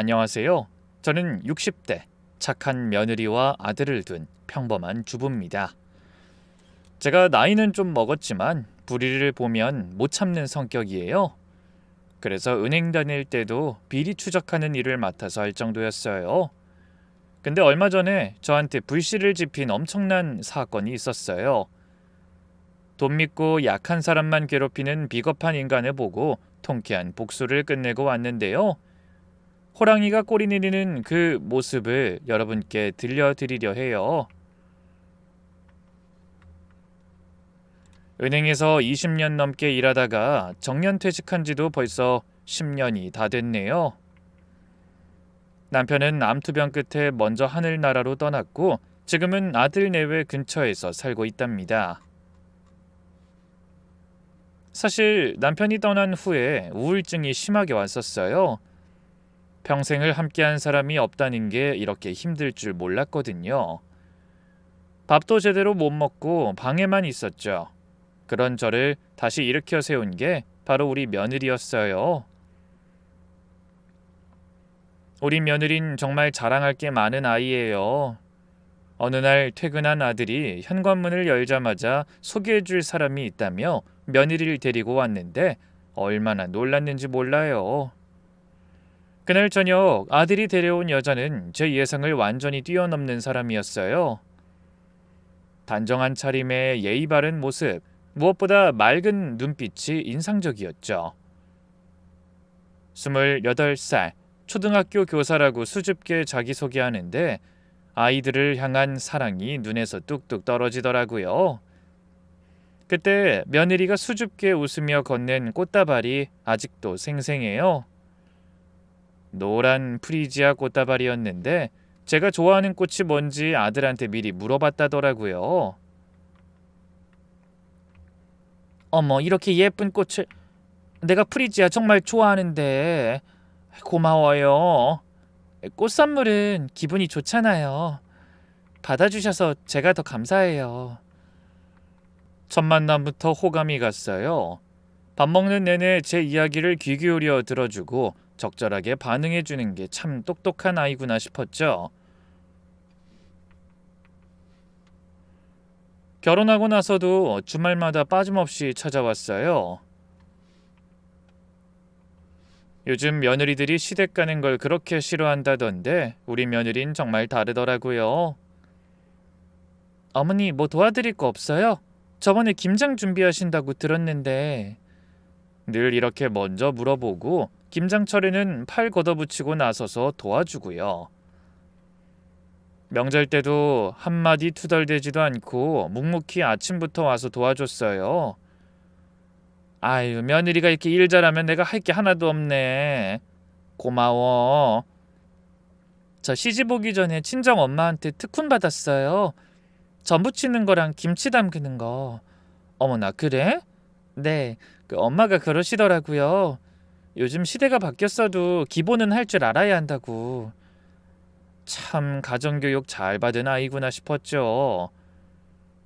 안녕하세요. 저는 60대 착한 며느리와 아들을 둔 평범한 주부입니다. 제가 나이는 좀 먹었지만 불의를 보면 못 참는 성격이에요. 그래서 은행 다닐 때도 비리 추적하는 일을 맡아서 할 정도였어요. 근데 얼마 전에 저한테 불씨를 지핀 엄청난 사건이 있었어요. 돈 믿고 약한 사람만 괴롭히는 비겁한 인간을 보고 통쾌한 복수를 끝내고 왔는데요. 호랑이가 꼬리 내리는 그 모습을 여러분께 들려드리려 해요. 은행에서 20년 넘게 일하다가 정년퇴직한 지도 벌써 10년이 다 됐네요. 남편은 암투병 끝에 먼저 하늘나라로 떠났고 지금은 아들 내외 근처에서 살고 있답니다. 사실 남편이 떠난 후에 우울증이 심하게 왔었어요. 평생을 함께한 사람이 없다는 게 이렇게 힘들 줄 몰랐거든요. 밥도 제대로 못 먹고 방에만 있었죠. 그런 저를 다시 일으켜 세운 게 바로 우리 며느리였어요. 우리 며느린 정말 자랑할 게 많은 아이예요. 어느 날 퇴근한 아들이 현관문을 열자마자 소개해줄 사람이 있다며 며느리를 데리고 왔는데 얼마나 놀랐는지 몰라요. 그날 저녁 아들이 데려온 여자는 제 예상을 완전히 뛰어넘는 사람이었어요. 단정한 차림에 예의 바른 모습, 무엇보다 맑은 눈빛이 인상적이었죠. 28살, 초등학교 교사라고 수줍게 자기소개하는데 아이들을 향한 사랑이 눈에서 뚝뚝 떨어지더라고요. 그때 며느리가 수줍게 웃으며 건넨 꽃다발이 아직도 생생해요. 노란 프리지아 꽃다발이었는데 제가 좋아하는 꽃이 뭔지 아들한테 미리 물어봤다더라고요. 어머, 이렇게 예쁜 꽃을 내가 프리지아 정말 좋아하는데. 고마워요. 꽃 선물은 기분이 좋잖아요. 받아주셔서 제가 더 감사해요. 첫 만남부터 호감이 갔어요. 밥 먹는 내내 제 이야기를 귀 기울여 들어주고 적절하게 반응해주는 게 참 똑똑한 아이구나 싶었죠. 결혼하고 나서도 주말마다 빠짐없이 찾아왔어요. 요즘 며느리들이 시댁 가는 걸 그렇게 싫어한다던데 우리 며느린 정말 다르더라고요. 어머니, 뭐 도와드릴 거 없어요? 저번에 김장 준비하신다고 들었는데. 늘 이렇게 먼저 물어보고 김장철에는 팔 걷어붙이고 나서서 도와주고요. 명절 때도 한마디 투덜대지도 않고 묵묵히 아침부터 와서 도와줬어요. 아유, 며느리가 이렇게 일 잘하면 내가 할 게 하나도 없네. 고마워. 저 시집 오기 전에 친정 엄마한테 특훈 받았어요. 전 부치는 거랑 김치 담그는 거. 어머나, 그래? 네, 그 엄마가 그러시더라고요. 요즘 시대가 바뀌었어도 기본은 할 줄 알아야 한다고. 참 가정교육 잘 받은 아이구나 싶었죠.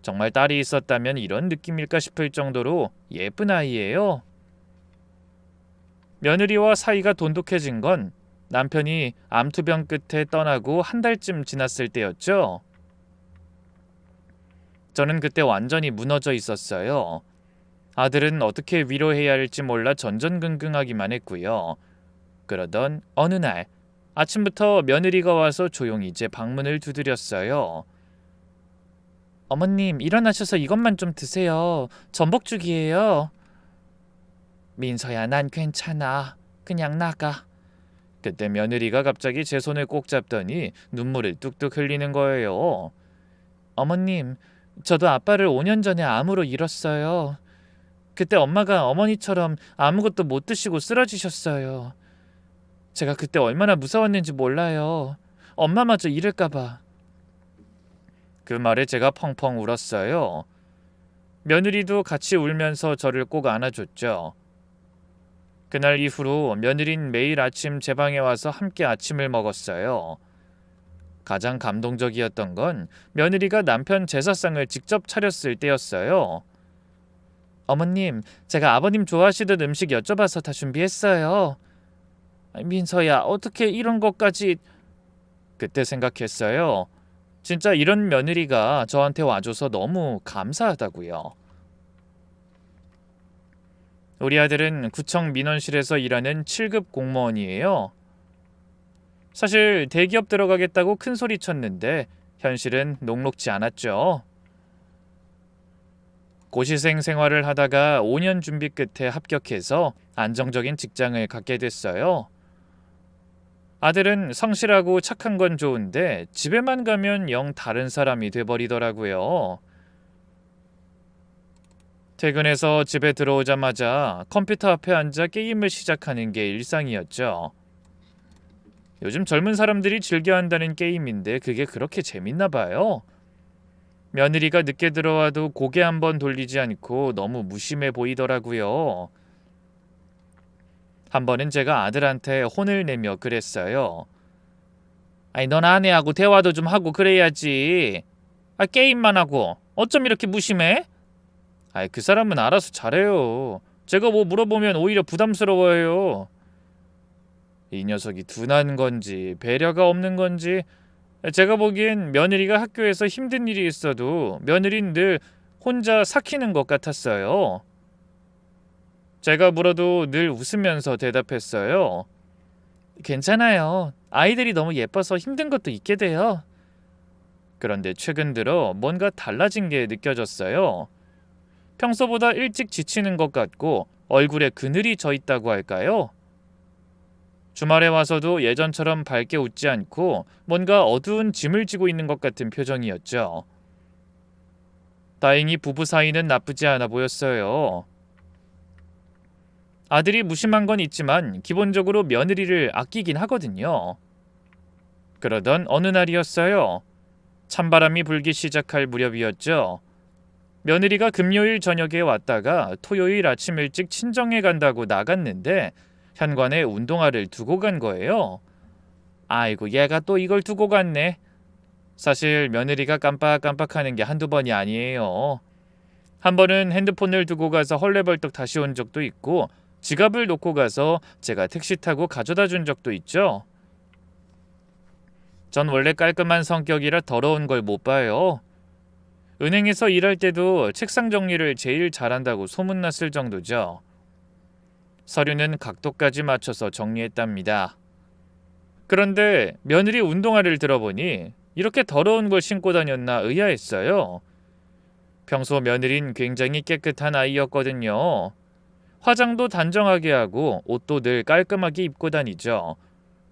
정말 딸이 있었다면 이런 느낌일까 싶을 정도로 예쁜 아이예요. 며느리와 사이가 돈독해진 건 남편이 암투병 끝에 떠나고 한 달쯤 지났을 때였죠. 저는 그때 완전히 무너져 있었어요. 아들은 어떻게 위로해야 할지 몰라 전전긍긍하기만 했고요. 그러던 어느 날 아침부터 며느리가 와서 조용히 제 방문을 두드렸어요. 어머님, 일어나셔서 이것만 좀 드세요. 전복죽이에요. 민서야, 난 괜찮아. 그냥 나가. 그때 며느리가 갑자기 제 손을 꼭 잡더니 눈물을 뚝뚝 흘리는 거예요. 어머님, 저도 아빠를 5년 전에 암으로 잃었어요. 그때 엄마가 어머니처럼 아무것도 못 드시고 쓰러지셨어요. 제가 그때 얼마나 무서웠는지 몰라요. 엄마마저 잃을까봐. 그 말에 제가 펑펑 울었어요. 며느리도 같이 울면서 저를 꼭 안아줬죠. 그날 이후로 며느린 매일 아침 제 방에 와서 함께 아침을 먹었어요. 가장 감동적이었던 건 며느리가 남편 제사상을 직접 차렸을 때였어요. 어머님, 제가 아버님 좋아하시던 음식 여쭤봐서 다 준비했어요. 민서야, 어떻게 이런 것까지... 그때 생각했어요. 진짜 이런 며느리가 저한테 와줘서 너무 감사하다고요. 우리 아들은 구청 민원실에서 일하는 7급 공무원이에요. 사실 대기업 들어가겠다고 큰 소리 쳤는데 현실은 녹록지 않았죠. 고시생 생활을 하다가 5년 준비 끝에 합격해서 안정적인 직장을 갖게 됐어요. 아들은 성실하고 착한 건 좋은데 집에만 가면 영 다른 사람이 돼버리더라고요. 퇴근해서 집에 들어오자마자 컴퓨터 앞에 앉아 게임을 시작하는 게 일상이었죠. 요즘 젊은 사람들이 즐겨한다는 게임인데 그게 그렇게 재밌나 봐요. 며느리가 늦게 들어와도 고개 한번 돌리지 않고 너무 무심해 보이더라고요. 한 번은 제가 아들한테 혼을 내며 그랬어요. 아니, 넌 아내하고 대화도 좀 하고 그래야지. 게임만 하고 어쩜 이렇게 무심해? 그 사람은 알아서 잘해요. 제가 뭐 물어보면 오히려 부담스러워해요. 이 녀석이 둔한 건지 배려가 없는 건지. 제가 보기엔 며느리가 학교에서 힘든 일이 있어도 며느리는 늘 혼자 삭히는 것 같았어요. 제가 물어도 늘 웃으면서 대답했어요. 괜찮아요. 아이들이 너무 예뻐서 힘든 것도 있게 돼요. 그런데 최근 들어 뭔가 달라진 게 느껴졌어요. 평소보다 일찍 지치는 것 같고 얼굴에 그늘이 져 있다고 할까요? 주말에 와서도 예전처럼 밝게 웃지 않고 뭔가 어두운 짐을 지고 있는 것 같은 표정이었죠. 다행히 부부 사이는 나쁘지 않아 보였어요. 아들이 무심한 건 있지만 기본적으로 며느리를 아끼긴 하거든요. 그러던 어느 날이었어요. 찬바람이 불기 시작할 무렵이었죠. 며느리가 금요일 저녁에 왔다가 토요일 아침 일찍 친정에 간다고 나갔는데 현관에 운동화를 두고 간 거예요. 아이고, 얘가 또 이걸 두고 갔네. 사실 며느리가 깜빡깜빡하는 게 한두 번이 아니에요. 한 번은 핸드폰을 두고 가서 헐레벌떡 다시 온 적도 있고 지갑을 놓고 가서 제가 택시 타고 가져다 준 적도 있죠. 전 원래 깔끔한 성격이라 더러운 걸 못 봐요. 은행에서 일할 때도 책상 정리를 제일 잘한다고 소문났을 정도죠. 서류는 각도까지 맞춰서 정리했답니다. 그런데 며느리 운동화를 들어보니 이렇게 더러운 걸 신고 다녔나 의아했어요. 평소 며느린 굉장히 깨끗한 아이였거든요. 화장도 단정하게 하고 옷도 늘 깔끔하게 입고 다니죠.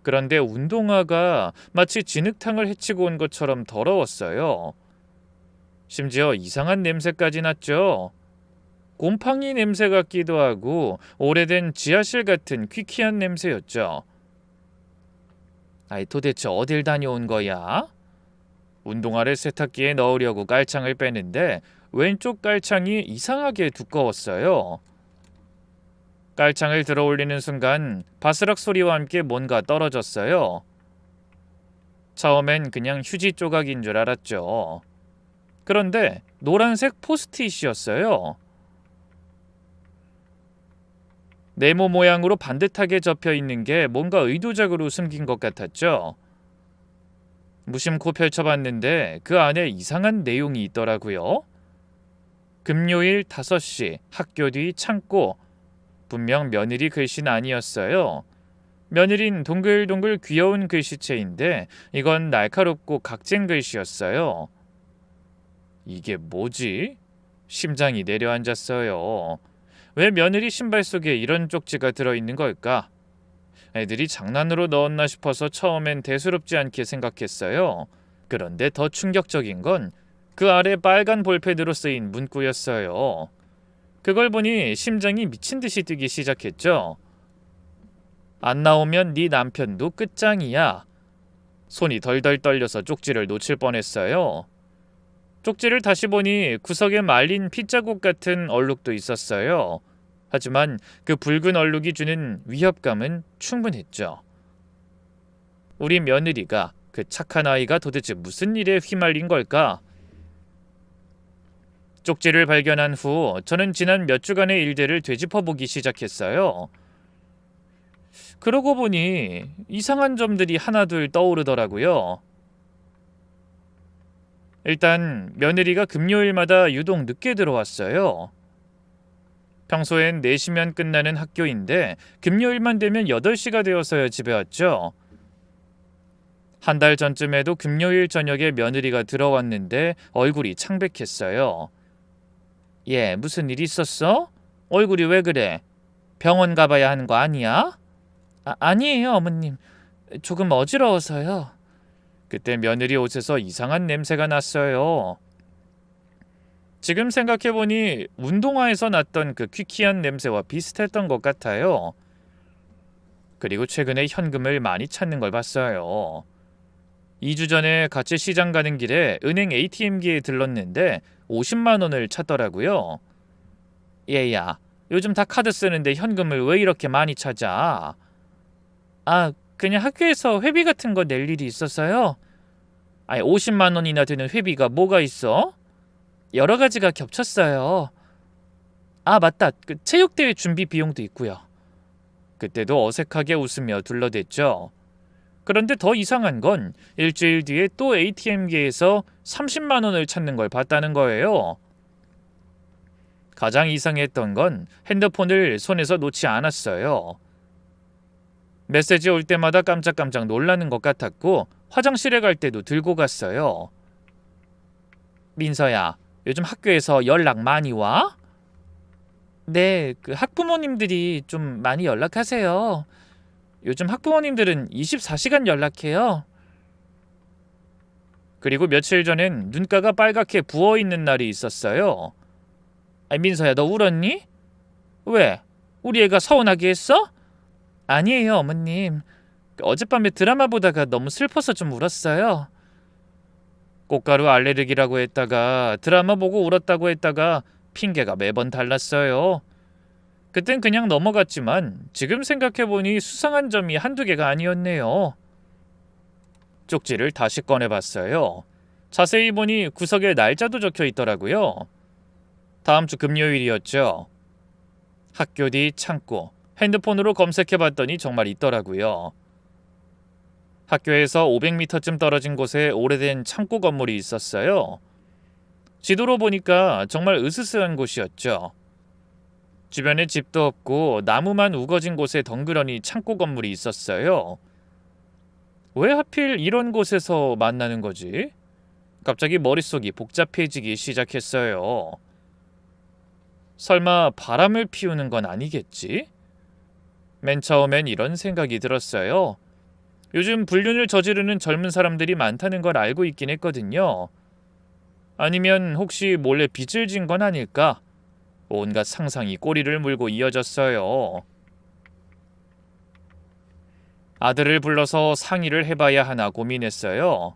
그런데 운동화가 마치 진흙탕을 헤치고 온 것처럼 더러웠어요. 심지어 이상한 냄새까지 났죠. 곰팡이 냄새 같기도 하고 오래된 지하실 같은 퀴퀴한 냄새였죠. 도대체 어딜 다녀온 거야? 운동화를 세탁기에 넣으려고 깔창을 빼는데 왼쪽 깔창이 이상하게 두꺼웠어요. 깔창을 들어 올리는 순간 바스락 소리와 함께 뭔가 떨어졌어요. 처음엔 그냥 휴지 조각인 줄 알았죠. 그런데 노란색 포스트잇이었어요. 네모 모양으로 반듯하게 접혀 있는 게 뭔가 의도적으로 숨긴 것 같았죠. 무심코 펼쳐봤는데 그 안에 이상한 내용이 있더라고요. 금요일 5시 학교 뒤 창고. 분명 며느리 글씨는 아니었어요. 며느린 동글동글 귀여운 글씨체인데 이건 날카롭고 각진 글씨였어요. 이게 뭐지? 심장이 내려앉았어요. 왜 며느리 신발 속에 이런 쪽지가 들어있는 걸까? 애들이 장난으로 넣었나 싶어서 처음엔 대수롭지 않게 생각했어요. 그런데 더 충격적인 건 그 아래 빨간 볼펜으로 쓰인 문구였어요. 그걸 보니 심장이 미친 듯이 뛰기 시작했죠. 안 나오면 네 남편도 끝장이야. 손이 덜덜 떨려서 쪽지를 놓칠 뻔했어요. 쪽지를 다시 보니 구석에 말린 핏자국 같은 얼룩도 있었어요. 하지만 그 붉은 얼룩이 주는 위협감은 충분했죠. 우리 며느리가, 그 착한 아이가 도대체 무슨 일에 휘말린 걸까? 쪽지를 발견한 후 저는 지난 몇 주간의 일들을 되짚어보기 시작했어요. 그러고 보니 이상한 점들이 하나둘 떠오르더라고요. 일단 며느리가 금요일마다 유독 늦게 들어왔어요. 평소엔 4시면 끝나는 학교인데 금요일만 되면 8시가 되어서야 집에 왔죠. 한 달 전쯤에도 금요일 저녁에 며느리가 들어왔는데 얼굴이 창백했어요. 얘, 무슨 일 있었어? 얼굴이 왜 그래? 병원 가봐야 하는 거 아니야? 아니에요, 어머님. 조금 어지러워서요. 그때 며느리 옷에서 이상한 냄새가 났어요. 지금 생각해보니 운동화에서 났던 그 퀴퀴한 냄새와 비슷했던 것 같아요. 그리고 최근에 현금을 많이 찾는 걸 봤어요. 2주 전에 같이 시장 가는 길에 은행 ATM기에 들렀는데 50만 원을 찾더라고요. 얘야, 요즘 다 카드 쓰는데 현금을 왜 이렇게 많이 찾아? 그냥 학교에서 회비 같은 거 낼 일이 있어서요. 50만 원이나 되는 회비가 뭐가 있어? 여러 가지가 겹쳤어요. 맞다. 그 체육대회 준비 비용도 있고요. 그때도 어색하게 웃으며 둘러댔죠. 그런데 더 이상한 건 일주일 뒤에 또 ATM기에서 30만 원을 찾는 걸 봤다는 거예요. 가장 이상했던 건 핸드폰을 손에서 놓지 않았어요. 메시지 올 때마다 깜짝깜짝 놀라는 것 같았고 화장실에 갈 때도 들고 갔어요. 민서야, 요즘 학교에서 연락 많이 와? 네, 그 학부모님들이 좀 많이 연락하세요. 요즘 학부모님들은 24시간 연락해요. 그리고 며칠 전엔 눈가가 빨갛게 부어있는 날이 있었어요. 민서야, 너 울었니? 왜? 우리 애가 서운하게 했어? 아니에요, 어머님. 어젯밤에 드라마 보다가 너무 슬퍼서 좀 울었어요. 꽃가루 알레르기라고 했다가 드라마 보고 울었다고 했다가 핑계가 매번 달랐어요. 그땐 그냥 넘어갔지만 지금 생각해보니 수상한 점이 한두 개가 아니었네요. 쪽지를 다시 꺼내봤어요. 자세히 보니 구석에 날짜도 적혀 있더라고요. 다음 주 금요일이었죠. 학교 뒤 창고, 핸드폰으로 검색해봤더니 정말 있더라고요. 학교에서 500m쯤 떨어진 곳에 오래된 창고 건물이 있었어요. 지도로 보니까 정말 으스스한 곳이었죠. 주변에 집도 없고 나무만 우거진 곳에 덩그러니 창고 건물이 있었어요. 왜 하필 이런 곳에서 만나는 거지? 갑자기 머릿속이 복잡해지기 시작했어요. 설마 바람을 피우는 건 아니겠지? 맨 처음엔 이런 생각이 들었어요. 요즘 불륜을 저지르는 젊은 사람들이 많다는 걸 알고 있긴 했거든요. 아니면 혹시 몰래 빚을 진 건 아닐까? 온갖 상상이 꼬리를 물고 이어졌어요. 아들을 불러서 상의를 해봐야 하나 고민했어요.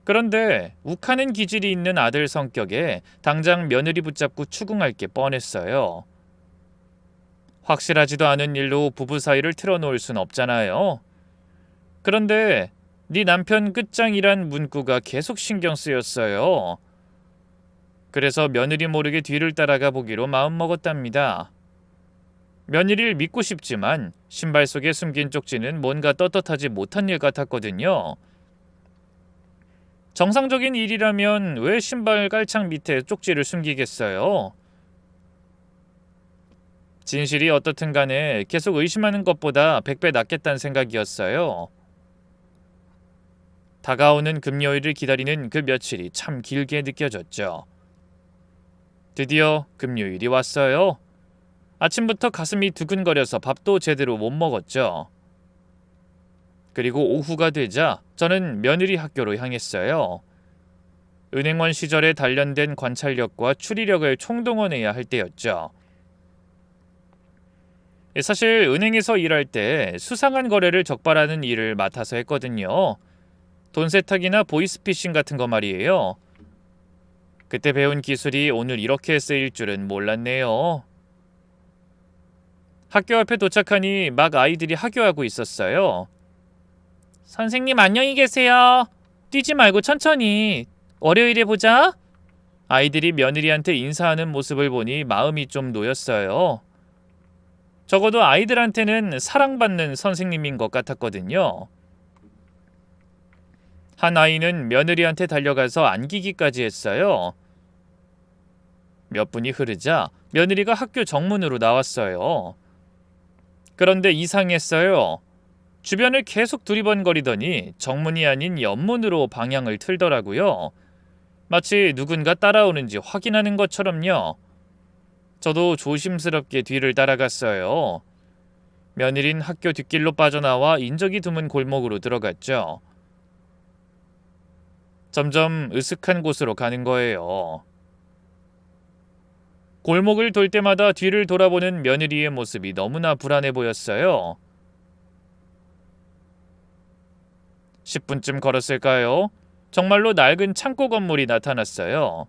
그런데 욱하는 기질이 있는 아들 성격에 당장 며느리 붙잡고 추궁할 게 뻔했어요. 확실하지도 않은 일로 부부 사이를 틀어놓을 순 없잖아요. 그런데 네 남편 끝장이란 문구가 계속 신경 쓰였어요. 그래서 며느리 모르게 뒤를 따라가 보기로 마음먹었답니다. 며느리를 믿고 싶지만 신발 속에 숨긴 쪽지는 뭔가 떳떳하지 못한 일 같았거든요. 정상적인 일이라면 왜 신발 깔창 밑에 쪽지를 숨기겠어요? 진실이 어떻든 간에 계속 의심하는 것보다 100배 낫겠다는 생각이었어요. 다가오는 금요일을 기다리는 그 며칠이 참 길게 느껴졌죠. 드디어 금요일이 왔어요. 아침부터 가슴이 두근거려서 밥도 제대로 못 먹었죠. 그리고 오후가 되자 저는 며느리 학교로 향했어요. 은행원 시절에 단련된 관찰력과 추리력을 총동원해야 할 때였죠. 사실 은행에서 일할 때 수상한 거래를 적발하는 일을 맡아서 했거든요. 돈 세탁이나 보이스피싱 같은 거 말이에요. 그때 배운 기술이 오늘 이렇게 쓰일 줄은 몰랐네요. 학교 앞에 도착하니 막 아이들이 하교하고 있었어요. 선생님 안녕히 계세요. 뛰지 말고 천천히. 월요일에 보자. 아이들이 며느리한테 인사하는 모습을 보니 마음이 좀 놓였어요. 적어도 아이들한테는 사랑받는 선생님인 것 같았거든요. 한 아이는 며느리한테 달려가서 안기기까지 했어요. 몇 분이 흐르자 며느리가 학교 정문으로 나왔어요. 그런데 이상했어요. 주변을 계속 두리번거리더니 정문이 아닌 옆문으로 방향을 틀더라고요. 마치 누군가 따라오는지 확인하는 것처럼요. 저도 조심스럽게 뒤를 따라갔어요. 며느린 학교 뒷길로 빠져나와 인적이 드문 골목으로 들어갔죠. 점점 으슥한 곳으로 가는 거예요. 골목을 돌 때마다 뒤를 돌아보는 며느리의 모습이 너무나 불안해 보였어요. 10분쯤 걸었을까요? 정말로 낡은 창고 건물이 나타났어요.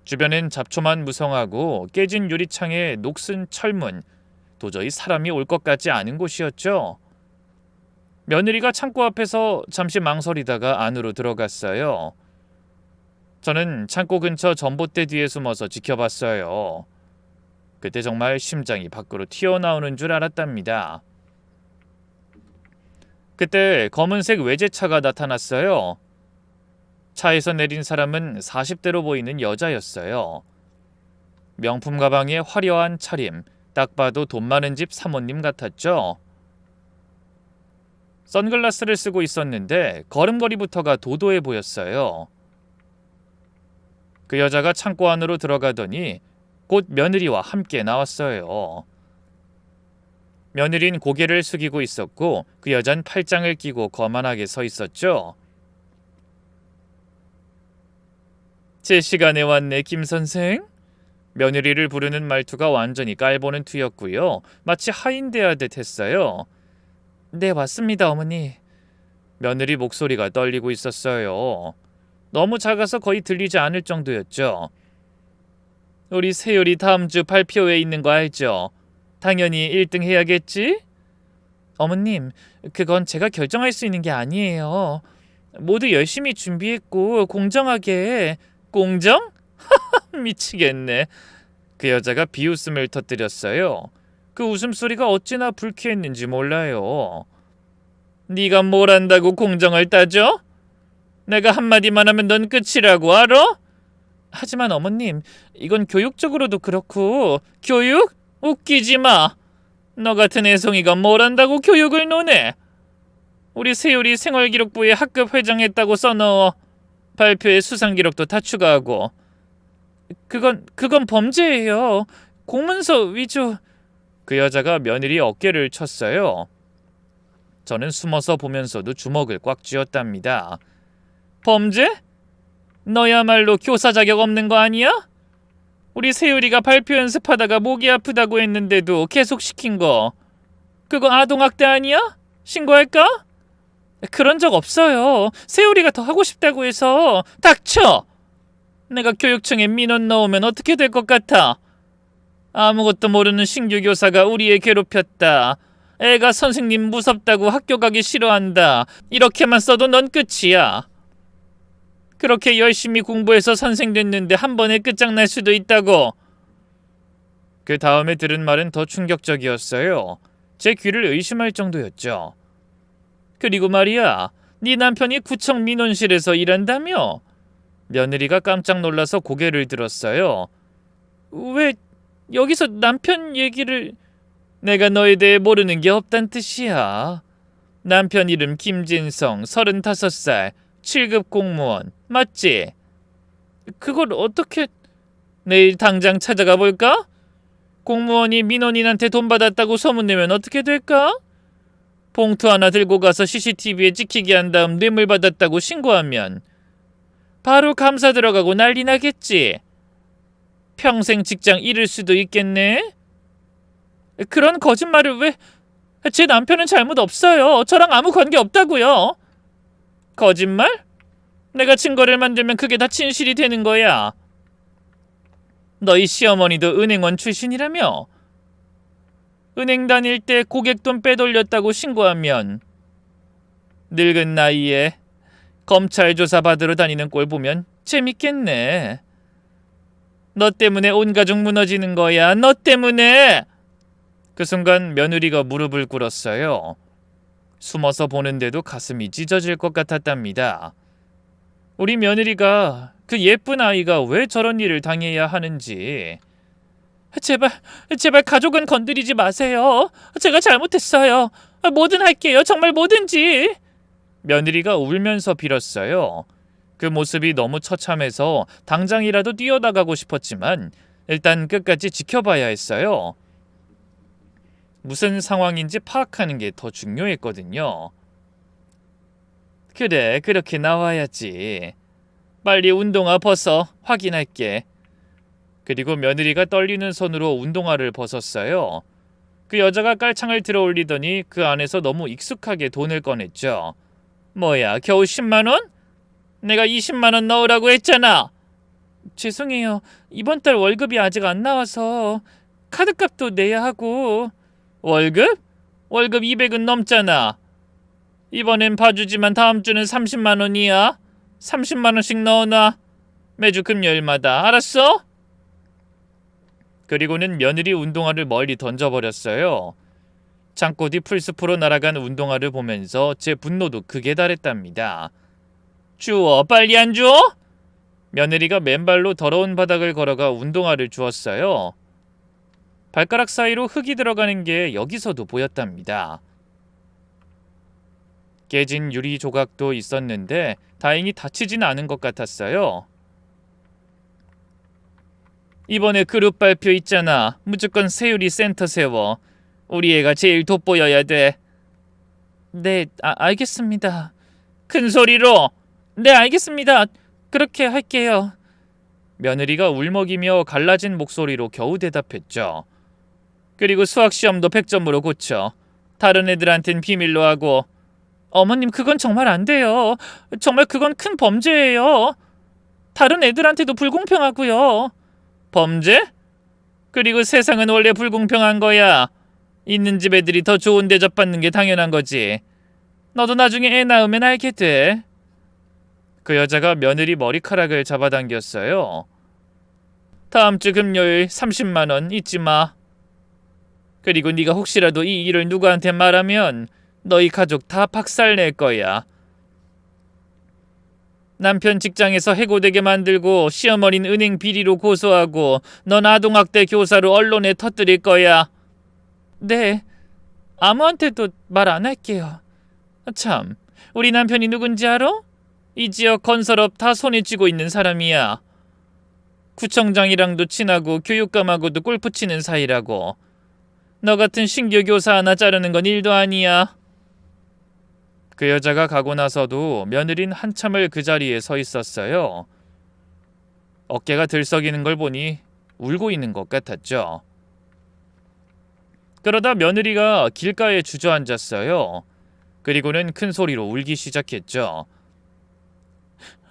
주변엔 잡초만 무성하고 깨진 유리창에 녹슨 철문, 도저히 사람이 올 것 같지 않은 곳이었죠. 며느리가 창고 앞에서 잠시 망설이다가 안으로 들어갔어요. 저는 창고 근처 전봇대 뒤에 숨어서 지켜봤어요. 그때 정말 심장이 밖으로 튀어나오는 줄 알았답니다. 그때 검은색 외제차가 나타났어요. 차에서 내린 사람은 40대로 보이는 여자였어요. 명품 가방에 화려한 차림, 딱 봐도 돈 많은 집 사모님 같았죠. 선글라스를 쓰고 있었는데 걸음걸이부터가 도도해 보였어요. 그 여자가 창고 안으로 들어가더니 곧 며느리와 함께 나왔어요. 며느린 고개를 숙이고 있었고 그 여잔 팔짱을 끼고 거만하게 서 있었죠. 제 시간에 왔네, 김 선생. 며느리를 부르는 말투가 완전히 깔보는 투였고요. 마치 하인대하듯 했어요. 네, 왔습니다, 어머니. 며느리 목소리가 떨리고 있었어요. 너무 작아서 거의 들리지 않을 정도였죠. 우리 세율이 다음 주 발표회에 있는 거 알죠? 당연히 1등 해야겠지? 어머님, 그건 제가 결정할 수 있는 게 아니에요. 모두 열심히 준비했고 공정하게. 공정? 미치겠네. 그 여자가 비웃음을 터뜨렸어요. 그 웃음소리가 어찌나 불쾌했는지 몰라요. 네가 뭘 안다고 공정을 따져? 내가 한마디만 하면 넌 끝이라고 알아? 하지만 어머님, 이건 교육적으로도 그렇고. 교육? 웃기지 마. 너 같은 애송이가 뭘 안다고 교육을 논해? 우리 세율이 생활기록부에 학급 회장했다고 써넣어. 발표에 수상기록도 다 추가하고. 그건 범죄예요. 공문서 위조. 그 여자가 며느리 어깨를 쳤어요. 저는 숨어서 보면서도 주먹을 꽉 쥐었답니다. 범죄? 너야말로 교사 자격 없는 거 아니야? 우리 세율이가 발표 연습하다가 목이 아프다고 했는데도 계속 시킨 거. 그거 아동학대 아니야? 신고할까? 그런 적 없어요. 세율이가 더 하고 싶다고 해서. 닥쳐! 내가 교육청에 민원 넣으면 어떻게 될 것 같아? 아무것도 모르는 신규 교사가 우리 애 괴롭혔다. 애가 선생님 무섭다고 학교 가기 싫어한다. 이렇게만 써도 넌 끝이야. 그렇게 열심히 공부해서 선생 됐는데 한 번에 끝장날 수도 있다고. 그 다음에 들은 말은 더 충격적이었어요. 제 귀를 의심할 정도였죠. 그리고 말이야, 네 남편이 구청 민원실에서 일한다며? 며느리가 깜짝 놀라서 고개를 들었어요. 왜 여기서 남편 얘기를... 내가 너에 대해 모르는 게 없단 뜻이야. 남편 이름 김진성, 35살, 7급 공무원, 맞지? 그걸 어떻게... 내일 당장 찾아가 볼까? 공무원이 민원인한테 돈 받았다고 소문내면 어떻게 될까? 봉투 하나 들고 가서 CCTV에 찍히게 한 다음 뇌물 받았다고 신고하면 바로 감사 들어가고 난리 나겠지. 평생 직장 잃을 수도 있겠네. 그런 거짓말을 왜... 제 남편은 잘못 없어요. 저랑 아무 관계 없다고요. 거짓말? 내가 증거를 만들면 그게 다 진실이 되는 거야. 너희 시어머니도 은행원 출신이라며? 은행 다닐 때 고객돈 빼돌렸다고 신고하면 늙은 나이에 검찰 조사 받으러 다니는 꼴 보면 재밌겠네. 너 때문에 온 가족 무너지는 거야. 너 때문에. 그 순간 며느리가 무릎을 꿇었어요. 숨어서 보는데도 가슴이 찢어질 것 같았답니다. 우리 며느리가 그 예쁜 아이가 왜 저런 일을 당해야 하는지. 제발, 제발 가족은 건드리지 마세요. 제가 잘못했어요. 뭐든 할게요. 정말 뭐든지. 며느리가 울면서 빌었어요. 그 모습이 너무 처참해서 당장이라도 뛰어나가고 싶었지만 일단 끝까지 지켜봐야 했어요. 무슨 상황인지 파악하는 게 더 중요했거든요. 그래, 그렇게 나와야지. 빨리 운동화 벗어. 확인할게. 그리고 며느리가 떨리는 손으로 운동화를 벗었어요. 그 여자가 깔창을 들어 올리더니 그 안에서 너무 익숙하게 돈을 꺼냈죠. 뭐야, 겨우 10만 원? 내가 20만 원 넣으라고 했잖아. 죄송해요. 이번 달 월급이 아직 안 나와서 카드값도 내야 하고. 월급? 월급 200은 넘잖아. 이번엔 봐주지만 다음 주는 30만 원이야. 30만 원씩 넣어놔. 매주 금요일마다. 알았어? 그리고는 며느리 운동화를 멀리 던져버렸어요. 창고 뒤 풀숲으로 날아간 운동화를 보면서 제 분노도 극에 달했답니다. 주워. 빨리 안 주워? 며느리가 맨발로 더러운 바닥을 걸어가 운동화를 주웠어요. 발가락 사이로 흙이 들어가는 게 여기서도 보였답니다. 깨진 유리 조각도 있었는데 다행히 다치진 않은 것 같았어요. 이번에 그룹 발표 있잖아. 무조건 세율이 센터 세워. 우리 애가 제일 돋보여야 돼. 네, 알겠습니다. 큰 소리로. 네, 알겠습니다. 그렇게 할게요. 며느리가 울먹이며 갈라진 목소리로 겨우 대답했죠. 그리고 수학시험도 100점으로 고쳐. 다른 애들한텐 비밀로 하고. 어머님, 그건 정말 안 돼요. 정말 그건 큰 범죄예요. 다른 애들한테도 불공평하고요. 범죄? 그리고 세상은 원래 불공평한 거야. 있는 집 애들이 더 좋은 대접받는 게 당연한 거지. 너도 나중에 애 낳으면 알게 돼. 그 여자가 며느리 머리카락을 잡아당겼어요. 다음 주 금요일 30만 원 잊지 마. 그리고 네가 혹시라도 이 일을 누구한테 말하면 너희 가족 다 박살낼 거야. 남편 직장에서 해고되게 만들고 시어머니는 은행 비리로 고소하고 넌 아동학대 교사로 언론에 터뜨릴 거야. 네, 아무한테도 말 안 할게요. 참, 우리 남편이 누군지 알아? 이 지역 건설업 다 손에 쥐고 있는 사람이야. 구청장이랑도 친하고 교육감하고도 골프 치는 사이라고. 너 같은 신규 교사 하나 자르는 건 일도 아니야. 그 여자가 가고 나서도 며느린 한참을 그 자리에 서 있었어요. 어깨가 들썩이는 걸 보니 울고 있는 것 같았죠. 그러다 며느리가 길가에 주저앉았어요. 그리고는 큰 소리로 울기 시작했죠.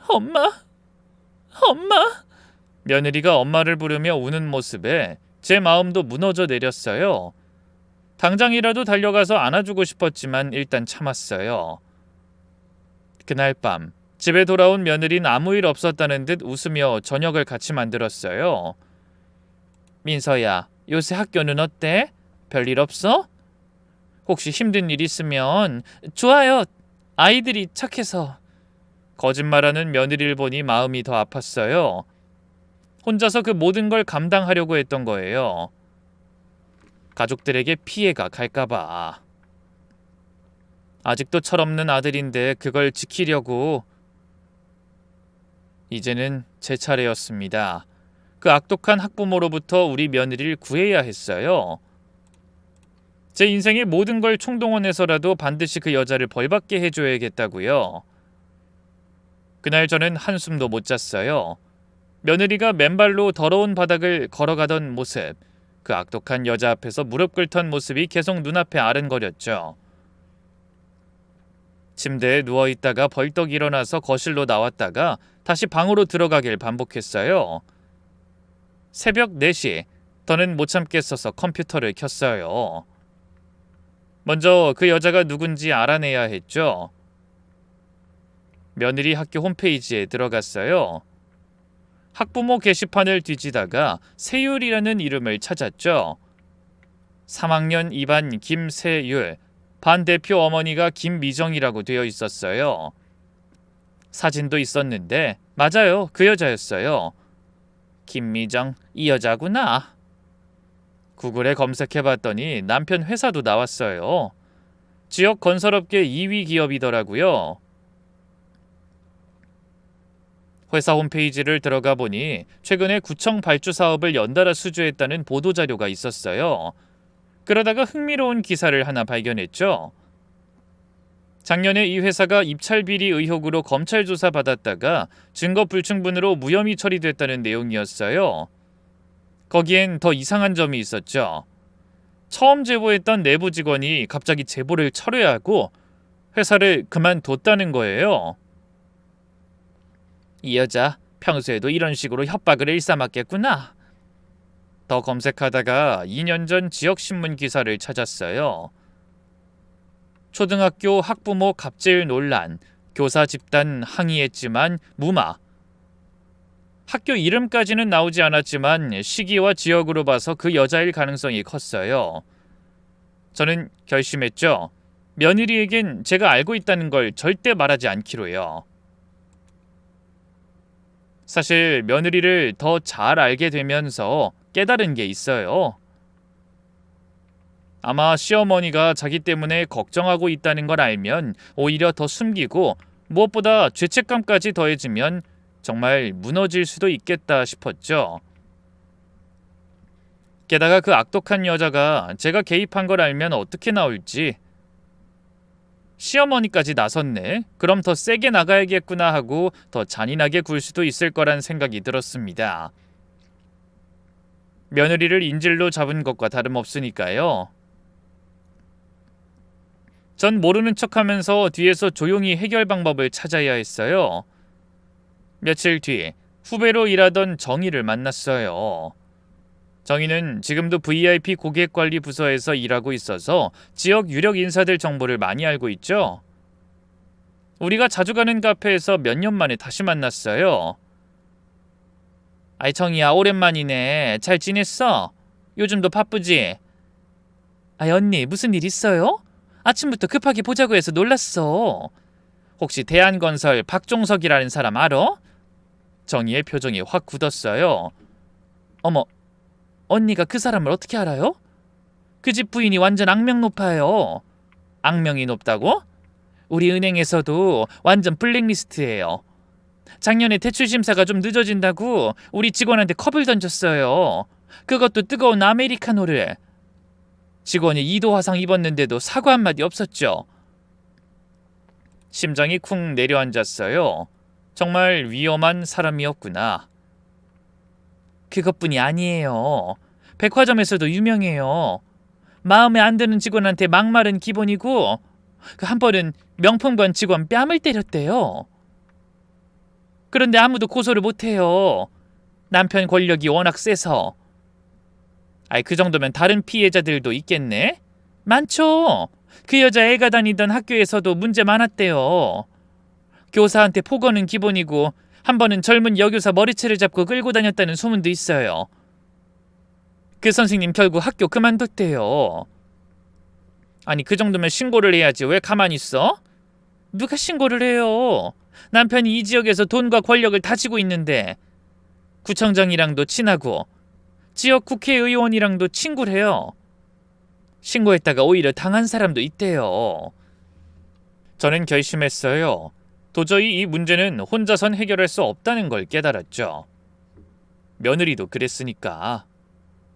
엄마, 엄마. 며느리가 엄마를 부르며 우는 모습에 제 마음도 무너져 내렸어요. 당장이라도 달려가서 안아주고 싶었지만 일단 참았어요. 그날 밤 집에 돌아온 며느리는 아무 일 없었다는 듯 웃으며 저녁을 같이 만들었어요. 민서야, 요새 학교는 어때? 별일 없어? 혹시 힘든 일 있으면. 좋아요. 아이들이 착해서. 거짓말하는 며느리를 보니 마음이 더 아팠어요. 혼자서 그 모든 걸 감당하려고 했던 거예요. 가족들에게 피해가 갈까봐. 아직도 철없는 아들인데 그걸 지키려고. 이제는 제 차례였습니다. 그 악독한 학부모로부터 우리 며느리를 구해야 했어요. 제 인생의 모든 걸 총동원해서라도 반드시 그 여자를 벌받게 해줘야겠다고요. 그날 저는 한숨도 못 잤어요. 며느리가 맨발로 더러운 바닥을 걸어가던 모습, 그 악독한 여자 앞에서 무릎 꿇던 모습이 계속 눈앞에 아른거렸죠. 침대에 누워있다가 벌떡 일어나서 거실로 나왔다가 다시 방으로 들어가길 반복했어요. 새벽 4시, 더는 못 참겠어서 컴퓨터를 켰어요. 먼저 그 여자가 누군지 알아내야 했죠. 며느리 학교 홈페이지에 들어갔어요. 학부모 게시판을 뒤지다가 세율이라는 이름을 찾았죠. 3학년 2반 김세율, 반 대표 어머니가 김미정이라고 되어 있었어요. 사진도 있었는데 맞아요, 그 여자였어요. 김미정, 이 여자구나. 구글에 검색해봤더니 남편 회사도 나왔어요. 지역 건설업계 2위 기업이더라고요. 회사 홈페이지를 들어가 보니 최근에 구청 발주 사업을 연달아 수주했다는 보도자료가 있었어요. 그러다가 흥미로운 기사를 하나 발견했죠. 작년에 이 회사가 입찰비리 의혹으로 검찰 조사 받았다가 증거 불충분으로 무혐의 처리됐다는 내용이었어요. 거기엔 더 이상한 점이 있었죠. 처음 제보했던 내부 직원이 갑자기 제보를 철회하고 회사를 그만뒀다는 거예요. 이 여자 평소에도 이런 식으로 협박을 일삼았겠구나. 더 검색하다가 2년 전 지역신문 기사를 찾았어요. 초등학교 학부모 갑질 논란, 교사 집단 항의했지만 무마. 학교 이름까지는 나오지 않았지만 시기와 지역으로 봐서 그 여자일 가능성이 컸어요. 저는 결심했죠. 며느리에겐 제가 알고 있다는 걸 절대 말하지 않기로요. 사실 며느리를 더 잘 알게 되면서 깨달은 게 있어요. 아마 시어머니가 자기 때문에 걱정하고 있다는 걸 알면 오히려 더 숨기고 무엇보다 죄책감까지 더해지면 정말 무너질 수도 있겠다 싶었죠. 게다가 그 악독한 여자가 제가 개입한 걸 알면 어떻게 나올지. 시어머니까지 나섰네. 그럼 더 세게 나가야겠구나 하고 더 잔인하게 굴 수도 있을 거란 생각이 들었습니다. 며느리를 인질로 잡은 것과 다름없으니까요. 전 모르는 척하면서 뒤에서 조용히 해결 방법을 찾아야 했어요. 며칠 뒤 후배로 일하던 정희를 만났어요. 정희는 지금도 VIP 고객관리 부서에서 일하고 있어서 지역 유력 인사들 정보를 많이 알고 있죠. 우리가 자주 가는 카페에서 몇 년 만에 다시 만났어요. 아이 정희야, 오랜만이네. 잘 지냈어? 요즘도 바쁘지? 아이 언니, 무슨 일 있어요? 아침부터 급하게 보자고 해서 놀랐어. 혹시 대한건설 박종석이라는 사람 알아? 정희의 표정이 확 굳었어요. 어머, 언니가 그 사람을 어떻게 알아요? 그 집 부인이 완전 악명 높아요. 악명이 높다고? 우리 은행에서도 완전 블랙리스트예요. 작년에 대출 심사가 좀 늦어진다고 우리 직원한테 컵을 던졌어요. 그것도 뜨거운 아메리카노를. 직원이 2도 화상 입었는데도 사과 한마디 없었죠. 심장이 쿵 내려앉았어요. 정말 위험한 사람이었구나. 그것뿐이 아니에요. 백화점에서도 유명해요. 마음에 안 드는 직원한테 막말은 기본이고 한 번은 명품관 직원 뺨을 때렸대요. 그런데 아무도 고소를 못해요. 남편 권력이 워낙 세서. 아이, 그 정도면 다른 피해자들도 있겠네? 많죠. 그 여자 애가 다니던 학교에서도 문제 많았대요. 교사한테 폭언은 기본이고 한 번은 젊은 여교사 머리채를 잡고 끌고 다녔다는 소문도 있어요. 그 선생님 결국 학교 그만뒀대요. 아니, 그 정도면 신고를 해야지 왜 가만히 있어? 누가 신고를 해요? 남편이 이 지역에서 돈과 권력을 다지고 있는데 구청장이랑도 친하고 지역 국회의원이랑도 친구래요. 신고했다가 오히려 당한 사람도 있대요. 저는 결심했어요. 도저히 이 문제는 혼자선 해결할 수 없다는 걸 깨달았죠. 며느리도 그랬으니까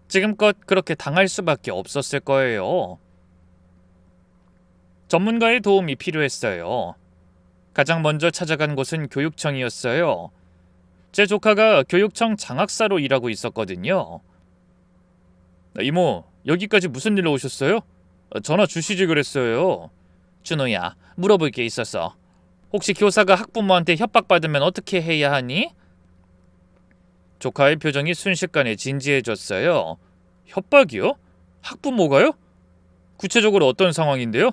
지금껏 그렇게 당할 수밖에 없었을 거예요. 전문가의 도움이 필요했어요. 가장 먼저 찾아간 곳은 교육청이었어요. 제 조카가 교육청 장학사로 일하고 있었거든요. 이모, 여기까지 무슨 일로 오셨어요? 전화 주시지 그랬어요. 준호야, 물어볼 게 있어서. 혹시 교사가 학부모한테 협박받으면 어떻게 해야 하니? 조카의 표정이 순식간에 진지해졌어요. 협박이요? 학부모가요? 구체적으로 어떤 상황인데요?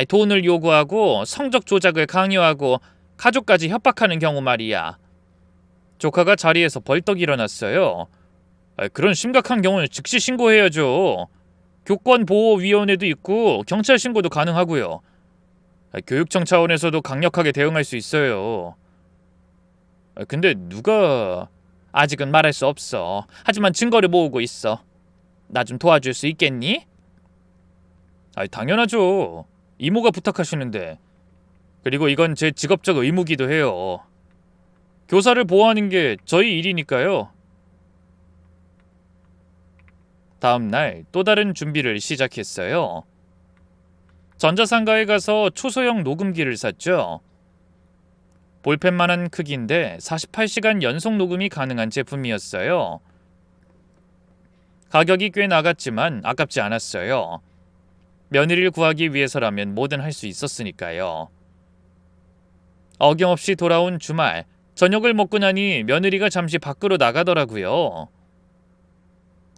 돈을 요구하고 성적 조작을 강요하고 가족까지 협박하는 경우 말이야. 조카가 자리에서 벌떡 일어났어요. 그런 심각한 경우는 즉시 신고해야죠. 교권보호위원회도 있고 경찰 신고도 가능하고요. 교육청 차원에서도 강력하게 대응할 수 있어요. 근데 누가... 아직은 말할 수 없어. 하지만 증거를 모으고 있어. 나 좀 도와줄 수 있겠니? 당연하죠. 이모가 부탁하시는데. 그리고 이건 제 직업적 의무기도 해요. 교사를 보호하는 게 저희 일이니까요. 다음 날 또 다른 준비를 시작했어요. 전자상가에 가서 초소형 녹음기를 샀죠. 볼펜만한 크기인데 48시간 연속 녹음이 가능한 제품이었어요. 가격이 꽤 나갔지만 아깝지 않았어요. 며느리를 구하기 위해서라면 뭐든 할 수 있었으니까요. 어김없이 돌아온 주말, 저녁을 먹고 나니 며느리가 잠시 밖으로 나가더라고요.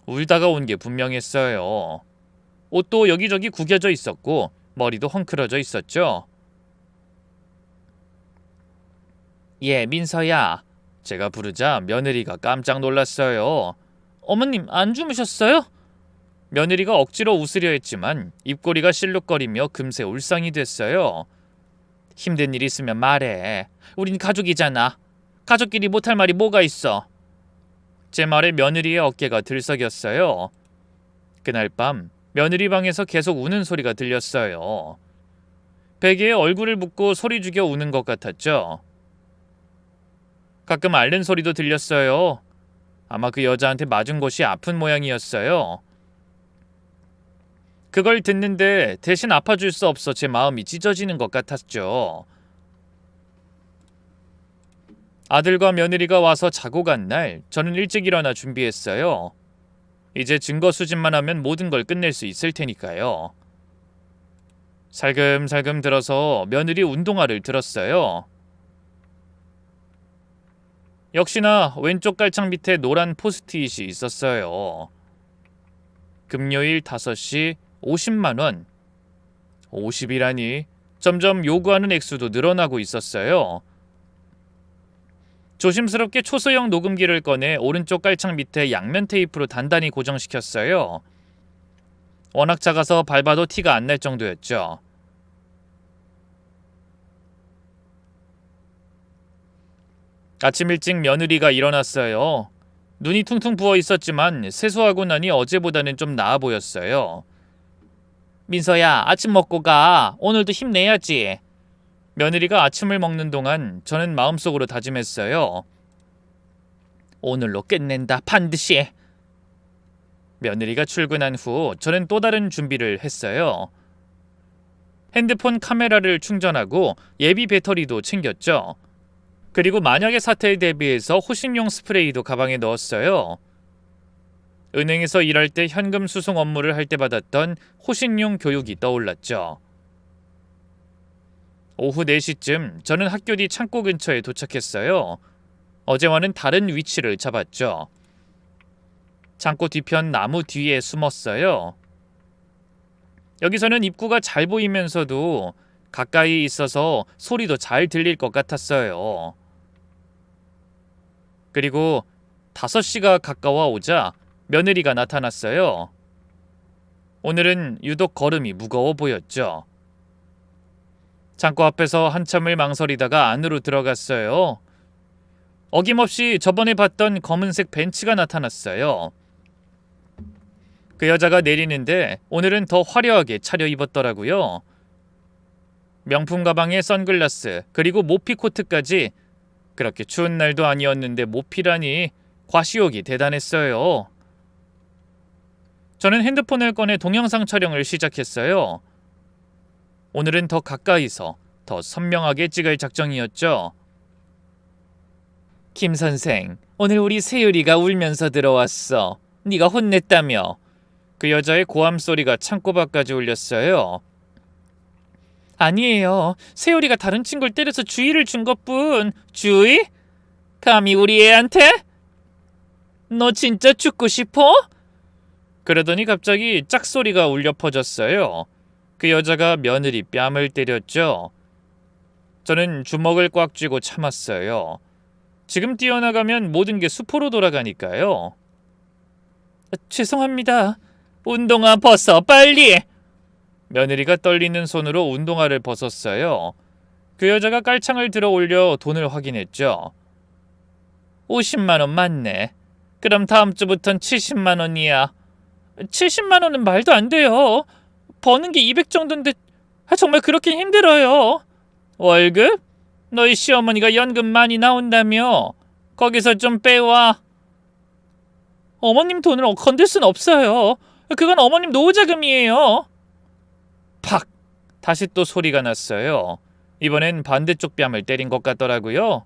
울다가 온 게 분명했어요. 옷도 여기저기 구겨져 있었고 머리도 헝클어져 있었죠. 예, 민서야. 제가 부르자 며느리가 깜짝 놀랐어요. 어머님, 안 주무셨어요? 며느리가 억지로 웃으려 했지만 입꼬리가 실룩거리며 금세 울상이 됐어요. 힘든 일 있으면 말해. 우린 가족이잖아. 가족끼리 못할 말이 뭐가 있어. 제 말에 며느리의 어깨가 들썩였어요. 그날 밤 며느리 방에서 계속 우는 소리가 들렸어요. 베개에 얼굴을 묻고 소리 죽여 우는 것 같았죠. 가끔 앓는 소리도 들렸어요. 아마 그 여자한테 맞은 곳이 아픈 모양이었어요. 그걸 듣는데 대신 아파줄 수 없어 제 마음이 찢어지는 것 같았죠. 아들과 며느리가 와서 자고 간 날 저는 일찍 일어나 준비했어요. 이제 증거 수집만 하면 모든 걸 끝낼 수 있을 테니까요. 살금살금 들어서 며느리 운동화를 들었어요. 역시나 왼쪽 깔창 밑에 노란 포스트잇이 있었어요. 금요일 5시 50만원. 50이라니 점점 요구하는 액수도 늘어나고 있었어요. 조심스럽게 초소형 녹음기를 꺼내 오른쪽 깔창 밑에 양면 테이프로 단단히 고정시켰어요. 워낙 작아서 밟아도 티가 안 날 정도였죠. 아침 일찍 며느리가 일어났어요. 눈이 퉁퉁 부어 있었지만 세수하고 나니 어제보다는 좀 나아 보였어요. 민서야, 아침 먹고 가. 오늘도 힘내야지. 며느리가 아침을 먹는 동안 저는 마음속으로 다짐했어요. 오늘로 끝낸다, 반드시. 며느리가 출근한 후 저는 또 다른 준비를 했어요. 핸드폰 카메라를 충전하고 예비 배터리도 챙겼죠. 그리고 만약의 사태에 대비해서 호신용 스프레이도 가방에 넣었어요. 은행에서 일할 때 현금 수송 업무를 할 때 받았던 호신용 교육이 떠올랐죠. 오후 4시쯤 저는 학교 뒤 창고 근처에 도착했어요. 어제와는 다른 위치를 잡았죠. 창고 뒤편 나무 뒤에 숨었어요. 여기서는 입구가 잘 보이면서도 가까이 있어서 소리도 잘 들릴 것 같았어요. 그리고 5시가 가까워 오자 며느리가 나타났어요. 오늘은 유독 걸음이 무거워 보였죠. 창고 앞에서 한참을 망설이다가 안으로 들어갔어요. 어김없이 저번에 봤던 검은색 벤츠가 나타났어요. 그 여자가 내리는데 오늘은 더 화려하게 차려입었더라고요. 명품 가방에 선글라스 그리고 모피 코트까지. 그렇게 추운 날도 아니었는데 모피라니 과시욕이 대단했어요. 저는 핸드폰을 꺼내 동영상 촬영을 시작했어요. 오늘은 더 가까이서 더 선명하게 찍을 작정이었죠. 김 선생, 오늘 우리 세율이가 울면서 들어왔어. 네가 혼냈다며. 그 여자의 고함 소리가 창고 밖까지 울렸어요. 아니에요. 세율이가 다른 친구를 때려서 주의를 준 것뿐. 주의? 감히 우리 애한테? 너 진짜 죽고 싶어? 그러더니 갑자기 짝소리가 울려 퍼졌어요. 그 여자가 며느리 뺨을 때렸죠. 저는 주먹을 꽉 쥐고 참았어요. 지금 뛰어나가면 모든 게 수포로 돌아가니까요. 죄송합니다. 운동화 벗어, 빨리! 며느리가 떨리는 손으로 운동화를 벗었어요. 그 여자가 깔창을 들어 올려 돈을 확인했죠. 50만 원 맞네. 그럼 다음 주부턴 70만 원이야. 70만 원은 말도 안 돼요. 버는 게 200 정도인데 정말 그렇게 힘들어요. 월급? 너희 시어머니가 연금 많이 나온다며. 거기서 좀 빼와. 어머님 돈을 건들 순 없어요. 그건 어머님 노후자금이에요. 팍! 다시 또 소리가 났어요. 이번엔 반대쪽 뺨을 때린 것 같더라고요.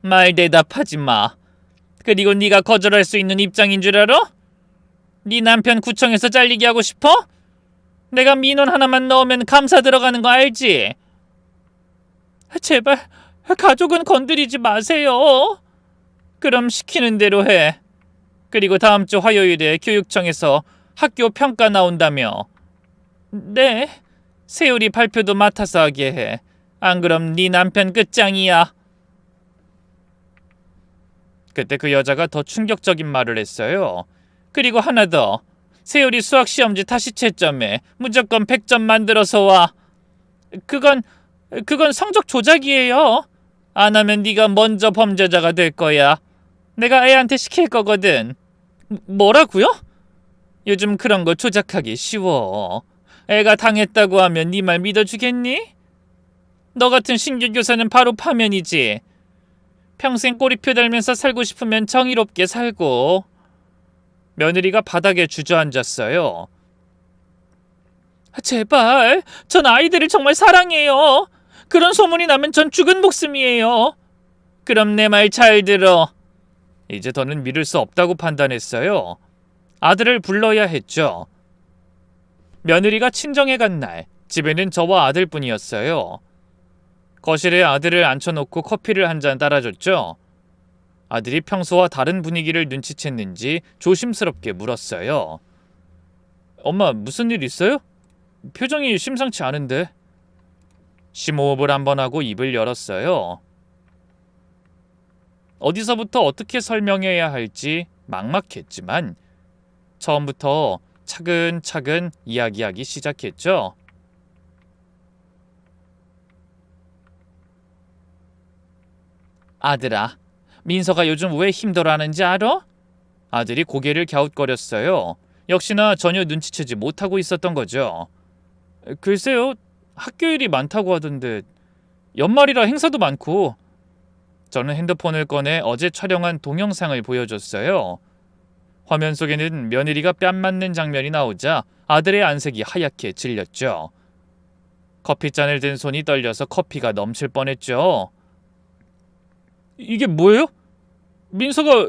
말 대답하지 마. 그리고 네가 거절할 수 있는 입장인 줄 알아? 네 남편 구청에서 잘리게 하고 싶어? 내가 민원 하나만 넣으면 감사 들어가는 거 알지? 제발 가족은 건드리지 마세요. 그럼 시키는 대로 해. 그리고 다음 주 화요일에 교육청에서 학교 평가 나온다며. 네. 세율이 발표도 맡아서 하게 해. 안 그럼 네 남편 끝장이야. 그때 그 여자가 더 충격적인 말을 했어요. 그리고 하나 더. 세율이 수학 시험지 다시 채점해. 무조건 100점 만들어서 와. 그건 성적 조작이에요. 안 하면 네가 먼저 범죄자가 될 거야. 내가 애한테 시킬 거거든. 뭐라고요? 요즘 그런 거 조작하기 쉬워. 애가 당했다고 하면 네 말 믿어주겠니? 너 같은 신규 교사는 바로 파면이지. 평생 꼬리표 달면서 살고 싶으면 정의롭게 살고. 며느리가 바닥에 주저앉았어요. 제발, 전 아이들을 정말 사랑해요. 그런 소문이 나면 전 죽은 목숨이에요. 그럼 내 말 잘 들어. 이제 더는 미룰 수 없다고 판단했어요. 아들을 불러야 했죠. 며느리가 친정에 간 날, 집에는 저와 아들뿐이었어요. 거실에 아들을 앉혀놓고 커피를 한 잔 따라줬죠. 아들이 평소와 다른 분위기를 눈치챘는지 조심스럽게 물었어요. 엄마, 무슨 일 있어요? 표정이 심상치 않은데. 심호흡을 한번 하고 입을 열었어요. 어디서부터 어떻게 설명해야 할지 막막했지만 처음부터 차근차근 이야기하기 시작했죠. 아들아, 민서가 요즘 왜 힘들어하는지 알아? 아들이 고개를 갸웃거렸어요. 역시나 전혀 눈치채지 못하고 있었던 거죠. 글쎄요, 학교 일이 많다고 하던데 연말이라 행사도 많고. 저는 핸드폰을 꺼내 어제 촬영한 동영상을 보여줬어요. 화면 속에는 며느리가 뺨 맞는 장면이 나오자 아들의 안색이 하얗게 질렸죠. 커피잔을 든 손이 떨려서 커피가 넘칠 뻔했죠. 이게 뭐예요? 민서가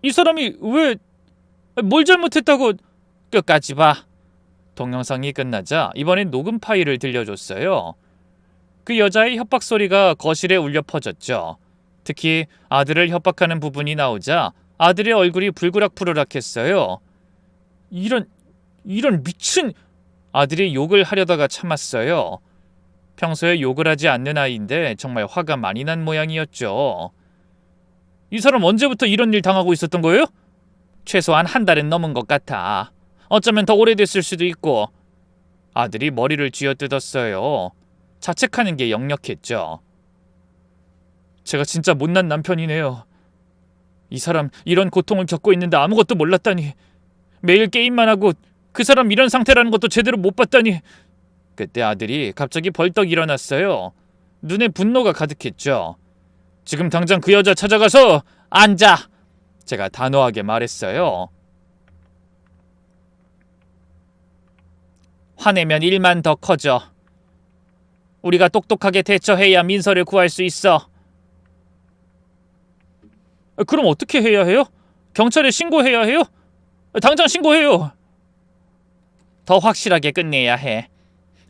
이 사람이 왜 뭘 잘못했다고. 끝까지 봐. 동영상이 끝나자 이번엔 녹음 파일을 들려줬어요. 그 여자의 협박 소리가 거실에 울려 퍼졌죠. 특히 아들을 협박하는 부분이 나오자 아들의 얼굴이 불그락불그락했어요. 이런 미친. 아들이 욕을 하려다가 참았어요. 평소에 욕을 하지 않는 아이인데 정말 화가 많이 난 모양이었죠. 이 사람 언제부터 이런 일 당하고 있었던 거예요? 최소한 한 달은 넘은 것 같아. 어쩌면 더 오래됐을 수도 있고. 아들이 머리를 쥐어뜯었어요. 자책하는 게 역력했죠. 제가 진짜 못난 남편이네요. 이 사람 이런 고통을 겪고 있는데 아무것도 몰랐다니. 매일 게임만 하고 그 사람 이런 상태라는 것도 제대로 못 봤다니. 그때 아들이 갑자기 벌떡 일어났어요. 눈에 분노가 가득했죠. 지금 당장 그 여자 찾아가서 앉아! 제가 단호하게 말했어요. 화내면 일만 더 커져. 우리가 똑똑하게 대처해야 민서를 구할 수 있어. 그럼 어떻게 해야 해요? 경찰에 신고해야 해요? 당장 신고해요. 더 확실하게 끝내야 해.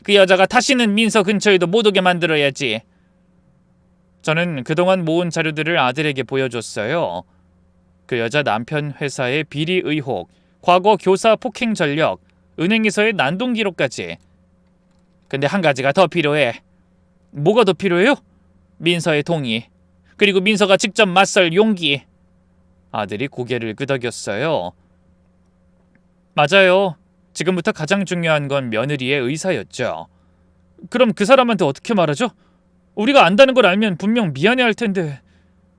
그 여자가 다시는 민서 근처에도 못 오게 만들어야지. 저는 그동안 모은 자료들을 아들에게 보여줬어요. 그 여자 남편 회사의 비리 의혹, 과거 교사 폭행 전력, 은행에서의 난동 기록까지. 근데 한 가지가 더 필요해. 뭐가 더 필요해요? 민서의 동의. 그리고 민서가 직접 맞설 용기. 아들이 고개를 끄덕였어요. 맞아요. 지금부터 가장 중요한 건 며느리의 의사였죠. 그럼 그 사람한테 어떻게 말하죠? 우리가 안다는 걸 알면 분명 미안해할 텐데.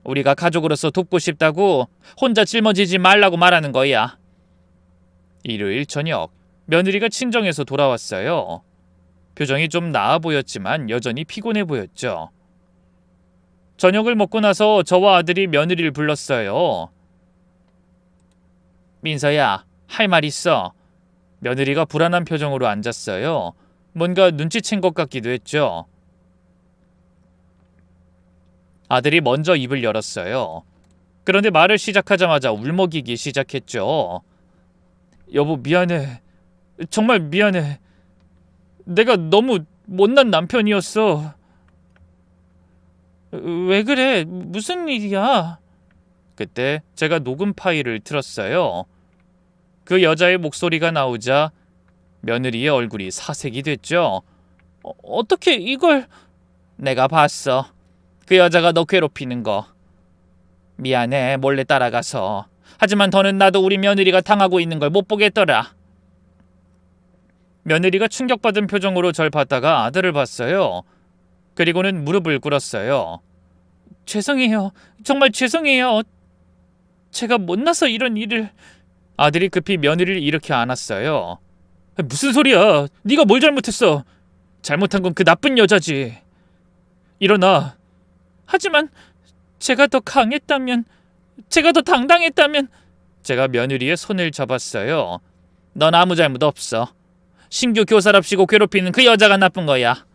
우리가 가족으로서 돕고 싶다고 혼자 짊어지지 말라고 말하는 거야. 일요일 저녁, 며느리가 친정에서 돌아왔어요. 표정이 좀 나아 보였지만 여전히 피곤해 보였죠. 저녁을 먹고 나서 저와 아들이 며느리를 불렀어요. 민서야, 할 말 있어. 며느리가 불안한 표정으로 앉았어요. 뭔가 눈치챈 것 같기도 했죠. 아들이 먼저 입을 열었어요. 그런데 말을 시작하자마자 울먹이기 시작했죠. 여보, 미안해. 정말 미안해. 내가 너무 못난 남편이었어. 왜 그래? 무슨 일이야? 그때 제가 녹음 파일을 틀었어요. 그 여자의 목소리가 나오자 며느리의 얼굴이 사색이 됐죠. 어떻게 이걸... 내가 봤어. 그 여자가 너 괴롭히는 거. 미안해, 몰래 따라가서. 하지만 더는 나도 우리 며느리가 당하고 있는 걸 못 보겠더라. 며느리가 충격받은 표정으로 절 봤다가 아들을 봤어요. 그리고는 무릎을 꿇었어요. 죄송해요. 정말 죄송해요. 제가 못나서 이런 일을... 아들이 급히 며느리를 일으켜 안았어요. 무슨 소리야? 네가 뭘 잘못했어? 잘못한 건 그 나쁜 여자지. 일어나. 하지만 제가 더 강했다면, 제가 더 당당했다면... 제가 며느리의 손을 잡았어요. 넌 아무 잘못 없어. 신규 교사랍시고 괴롭히는 그 여자가 나쁜 거야.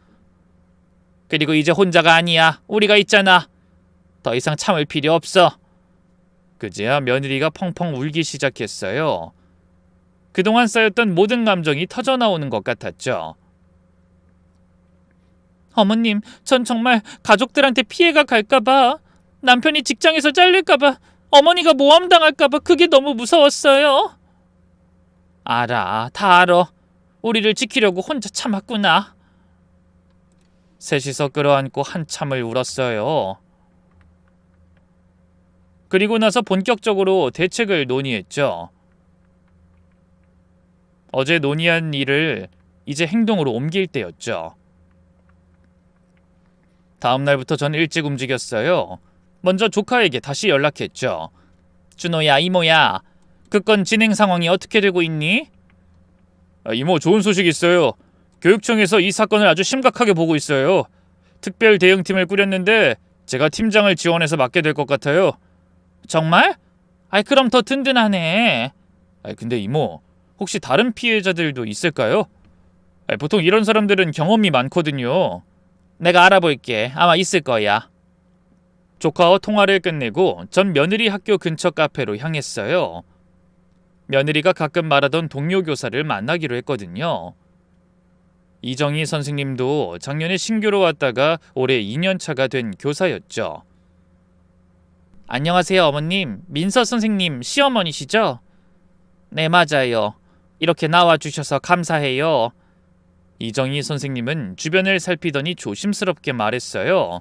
그리고 이제 혼자가 아니야. 우리가 있잖아. 더 이상 참을 필요 없어. 그제야 며느리가 펑펑 울기 시작했어요. 그동안 쌓였던 모든 감정이 터져나오는 것 같았죠. 어머님, 전 정말 가족들한테 피해가 갈까봐, 남편이 직장에서 잘릴까봐, 어머니가 모함당할까봐 그게 너무 무서웠어요. 알아, 다 알아. 우리를 지키려고 혼자 참았구나. 셋이서 끌어안고 한참을 울었어요. 그리고 나서 본격적으로 대책을 논의했죠. 어제 논의한 일을 이제 행동으로 옮길 때였죠. 다음 날부터 전 일찍 움직였어요. 먼저 조카에게 다시 연락했죠. 준호야, 이모야, 그 건 진행 상황이 어떻게 되고 있니? 이모, 좋은 소식 있어요. 교육청에서 이 사건을 아주 심각하게 보고 있어요. 특별 대응팀을 꾸렸는데 제가 팀장을 지원해서 맡게 될 것 같아요. 정말? 그럼 더 든든하네. 근데 이모, 혹시 다른 피해자들도 있을까요? 보통 이런 사람들은 경험이 많거든요. 내가 알아볼게. 아마 있을 거야. 조카와 통화를 끝내고 전 며느리 학교 근처 카페로 향했어요. 며느리가 가끔 말하던 동료 교사를 만나기로 했거든요. 이정희 선생님도 작년에 신규로 왔다가 올해 2년차가 된 교사였죠. 안녕하세요, 어머님. 민서 선생님 시어머니시죠? 네, 맞아요. 이렇게 나와주셔서 감사해요. 이정희 선생님은 주변을 살피더니 조심스럽게 말했어요.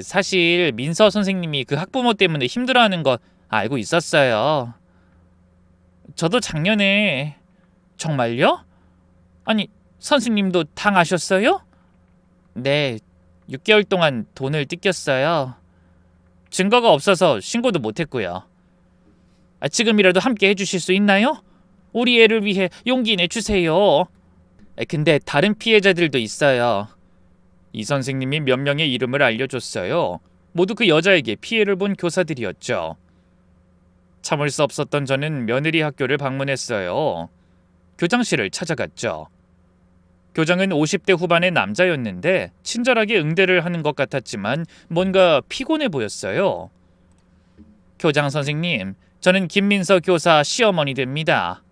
사실 민서 선생님이 그 학부모 때문에 힘들어하는 거 알고 있었어요. 저도 작년에... 정말요? 아니, 선생님도 당하셨어요? 네, 6개월 동안 돈을 뜯겼어요. 증거가 없어서 신고도 못했고요. 지금이라도 함께 해주실 수 있나요? 우리 애를 위해 용기 내주세요. 근데 다른 피해자들도 있어요. 이 선생님이 몇 명의 이름을 알려줬어요. 모두 그 여자에게 피해를 본 교사들이었죠. 참을 수 없었던 저는 며느리 학교를 방문했어요. 교장실을 찾아갔죠. 교장은 50대 후반의 남자였는데 친절하게 응대를 하는 것 같았지만 뭔가 피곤해 보였어요. 교장 선생님, 저는 김민서 교사 시어머니 됩니다.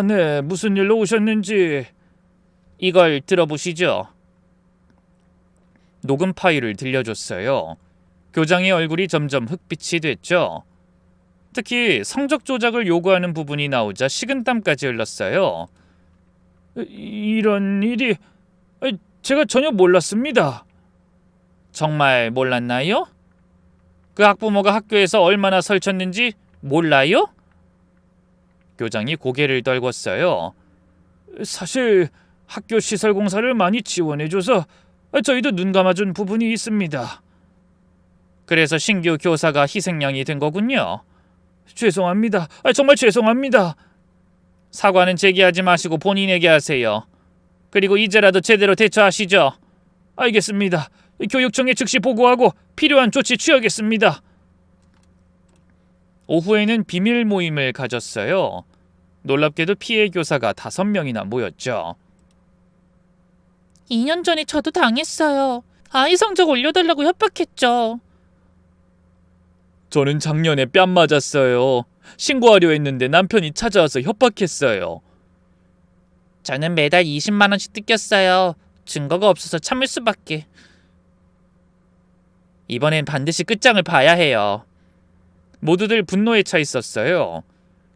네, 무슨 일로 오셨는지... 이걸 들어보시죠. 녹음 파일을 들려줬어요. 교장의 얼굴이 점점 흑빛이 됐죠. 특히 성적 조작을 요구하는 부분이 나오자 식은땀까지 흘렀어요. 이런 일이... 제가 전혀 몰랐습니다. 정말 몰랐나요? 그 학부모가 학교에서 얼마나 설쳤는지 몰라요? 교장이 고개를 떨궜어요. 사실 학교 시설 공사를 많이 지원해줘서 저희도 눈 감아준 부분이 있습니다. 그래서 신규 교사가 희생양이 된 거군요. 죄송합니다. 정말 죄송합니다. 사과는 제기하지 마시고 본인에게 하세요. 그리고 이제라도 제대로 대처하시죠. 알겠습니다. 교육청에 즉시 보고하고 필요한 조치 취하겠습니다. 오후에는 비밀 모임을 가졌어요. 놀랍게도 피해 교사가 5명이나 모였죠. 2년 전에 저도 당했어요. 아이 성적 올려달라고 협박했죠. 저는 작년에 뺨 맞았어요. 신고하려 했는데 남편이 찾아와서 협박했어요. 저는 매달 20만 원씩 뜯겼어요. 증거가 없어서 참을 수밖에. 이번엔 반드시 끝장을 봐야 해요. 모두들 분노에 차 있었어요.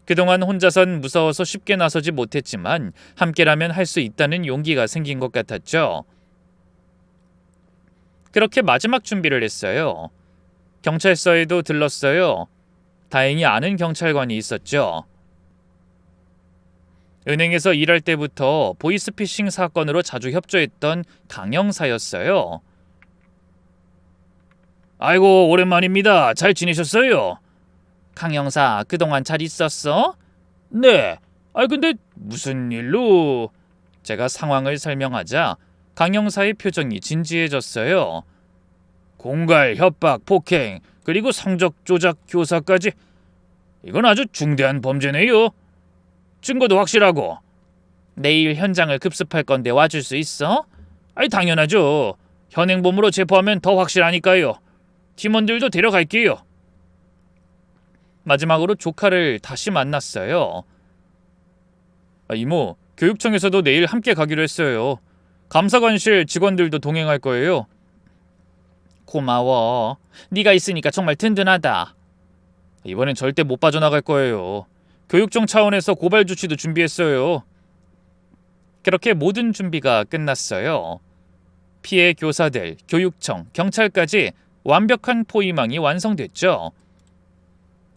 그동안 혼자선 무서워서 쉽게 나서지 못했지만 함께라면 할 수 있다는 용기가 생긴 것 같았죠. 그렇게 마지막 준비를 했어요. 경찰서에도 들렀어요. 다행히 아는 경찰관이 있었죠. 은행에서 일할 때부터 보이스피싱 사건으로 자주 협조했던 강형사였어요. 아이고, 오랜만입니다. 잘 지내셨어요? 강형사, 그동안 잘 있었어? 네. 근데 무슨 일로? 제가 상황을 설명하자 강형사의 표정이 진지해졌어요. 공갈, 협박, 폭행, 그리고 성적 조작 교사까지. 이건 아주 중대한 범죄네요. 증거도 확실하고. 내일 현장을 급습할 건데 와줄 수 있어? 당연하죠. 현행범으로 체포하면 더 확실하니까요. 팀원들도 데려갈게요. 마지막으로 조카를 다시 만났어요. 이모, 교육청에서도 내일 함께 가기로 했어요. 감사관실 직원들도 동행할 거예요. 고마워. 네가 있으니까 정말 든든하다. 이번엔 절대 못 빠져나갈 거예요. 교육청 차원에서 고발 조치도 준비했어요. 그렇게 모든 준비가 끝났어요. 피해 교사들, 교육청, 경찰까지 완벽한 포위망이 완성됐죠.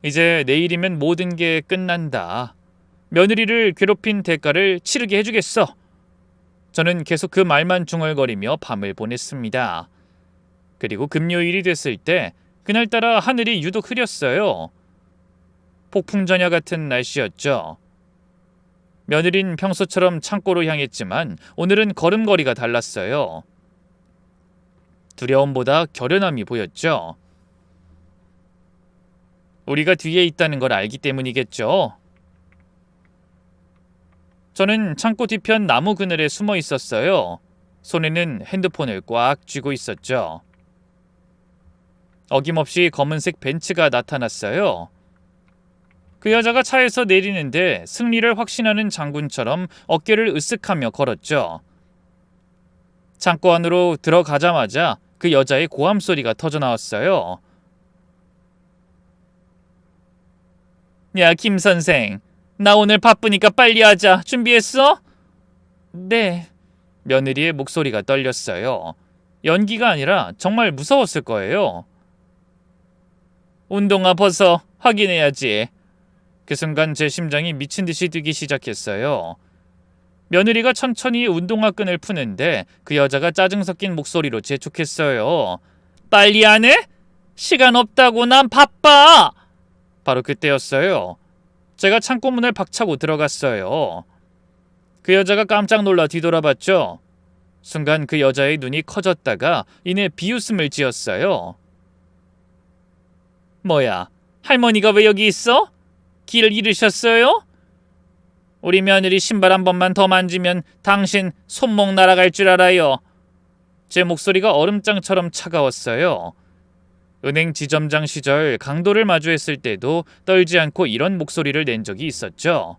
이제 내일이면 모든 게 끝난다. 며느리를 괴롭힌 대가를 치르게 해주겠어. 저는 계속 그 말만 중얼거리며 밤을 보냈습니다. 그리고 금요일이 됐을 때 그날따라 하늘이 유독 흐렸어요. 폭풍전야 같은 날씨였죠. 며느린 평소처럼 창고로 향했지만 오늘은 걸음걸이가 달랐어요. 두려움보다 결연함이 보였죠. 우리가 뒤에 있다는 걸 알기 때문이겠죠. 저는 창고 뒤편 나무 그늘에 숨어 있었어요. 손에는 핸드폰을 꽉 쥐고 있었죠. 어김없이 검은색 벤츠가 나타났어요. 그 여자가 차에서 내리는데 승리를 확신하는 장군처럼 어깨를 으쓱하며 걸었죠. 창고 안으로 들어가자마자 그 여자의 고함 소리가 터져나왔어요. 야, 김 선생. 나 오늘 바쁘니까 빨리 하자. 준비했어? 네. 며느리의 목소리가 떨렸어요. 연기가 아니라 정말 무서웠을 거예요. 운동화 벗어. 확인해야지. 그 순간 제 심장이 미친 듯이 뛰기 시작했어요. 며느리가 천천히 운동화 끈을 푸는데 그 여자가 짜증 섞인 목소리로 재촉했어요. 빨리 안 해? 시간 없다고. 난 바빠. 바로 그때였어요. 제가 창고 문을 박차고 들어갔어요. 그 여자가 깜짝 놀라 뒤돌아봤죠. 순간 그 여자의 눈이 커졌다가 이내 비웃음을 지었어요. 뭐야, 할머니가 왜 여기 있어? 길 잃으셨어요? 우리 며느리 신발 한 번만 더 만지면 당신 손목 날아갈 줄 알아요. 제 목소리가 얼음장처럼 차가웠어요. 은행 지점장 시절 강도를 마주했을 때도 떨지 않고 이런 목소리를 낸 적이 있었죠.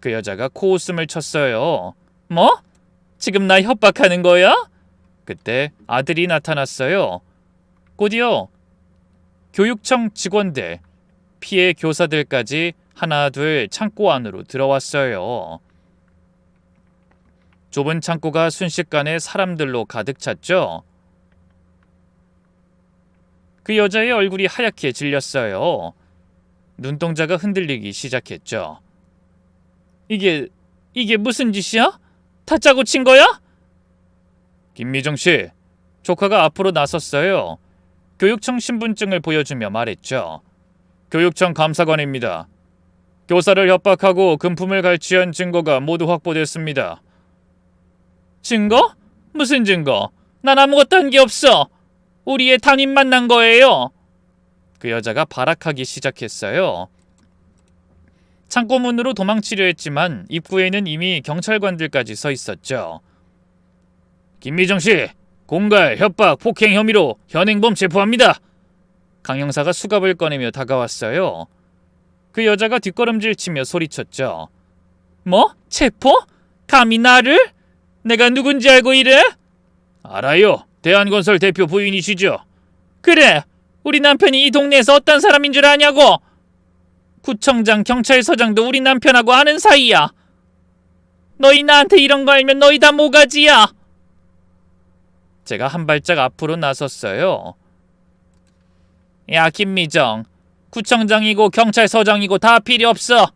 그 여자가 코웃음을 쳤어요. 뭐? 지금 나 협박하는 거야? 그때 아들이 나타났어요. 곧이어 교육청 직원들, 피해 교사들까지 하나 둘 창고 안으로 들어왔어요. 좁은 창고가 순식간에 사람들로 가득 찼죠. 그 여자의 얼굴이 하얗게 질렸어요. 눈동자가 흔들리기 시작했죠. 이게 무슨 짓이야? 다 짜고 친 거야? 김미정 씨, 조카가 앞으로 나섰어요. 교육청 신분증을 보여주며 말했죠. 교육청 감사관입니다. 교사를 협박하고 금품을 갈취한 증거가 모두 확보됐습니다. 증거? 무슨 증거? 난 아무것도 한 게 없어. 우리 애 담임 만난 거예요. 그 여자가 발악하기 시작했어요. 창고 문으로 도망치려 했지만 입구에는 이미 경찰관들까지 서 있었죠. 김미정 씨, 공갈, 협박, 폭행 혐의로 현행범 체포합니다. 강 형사가 수갑을 꺼내며 다가왔어요. 그 여자가 뒷걸음질 치며 소리쳤죠. 뭐? 체포? 감히 나를? 내가 누군지 알고 이래? 알아요. 대한건설 대표 부인이시죠? 그래. 우리 남편이 이 동네에서 어떤 사람인 줄 아냐고. 구청장, 경찰서장도 우리 남편하고 아는 사이야. 너희 나한테 이런 거 알면 너희 다 모가지야. 제가 한 발짝 앞으로 나섰어요. 야, 김미정. 구청장이고 경찰서장이고 다 필요 없어.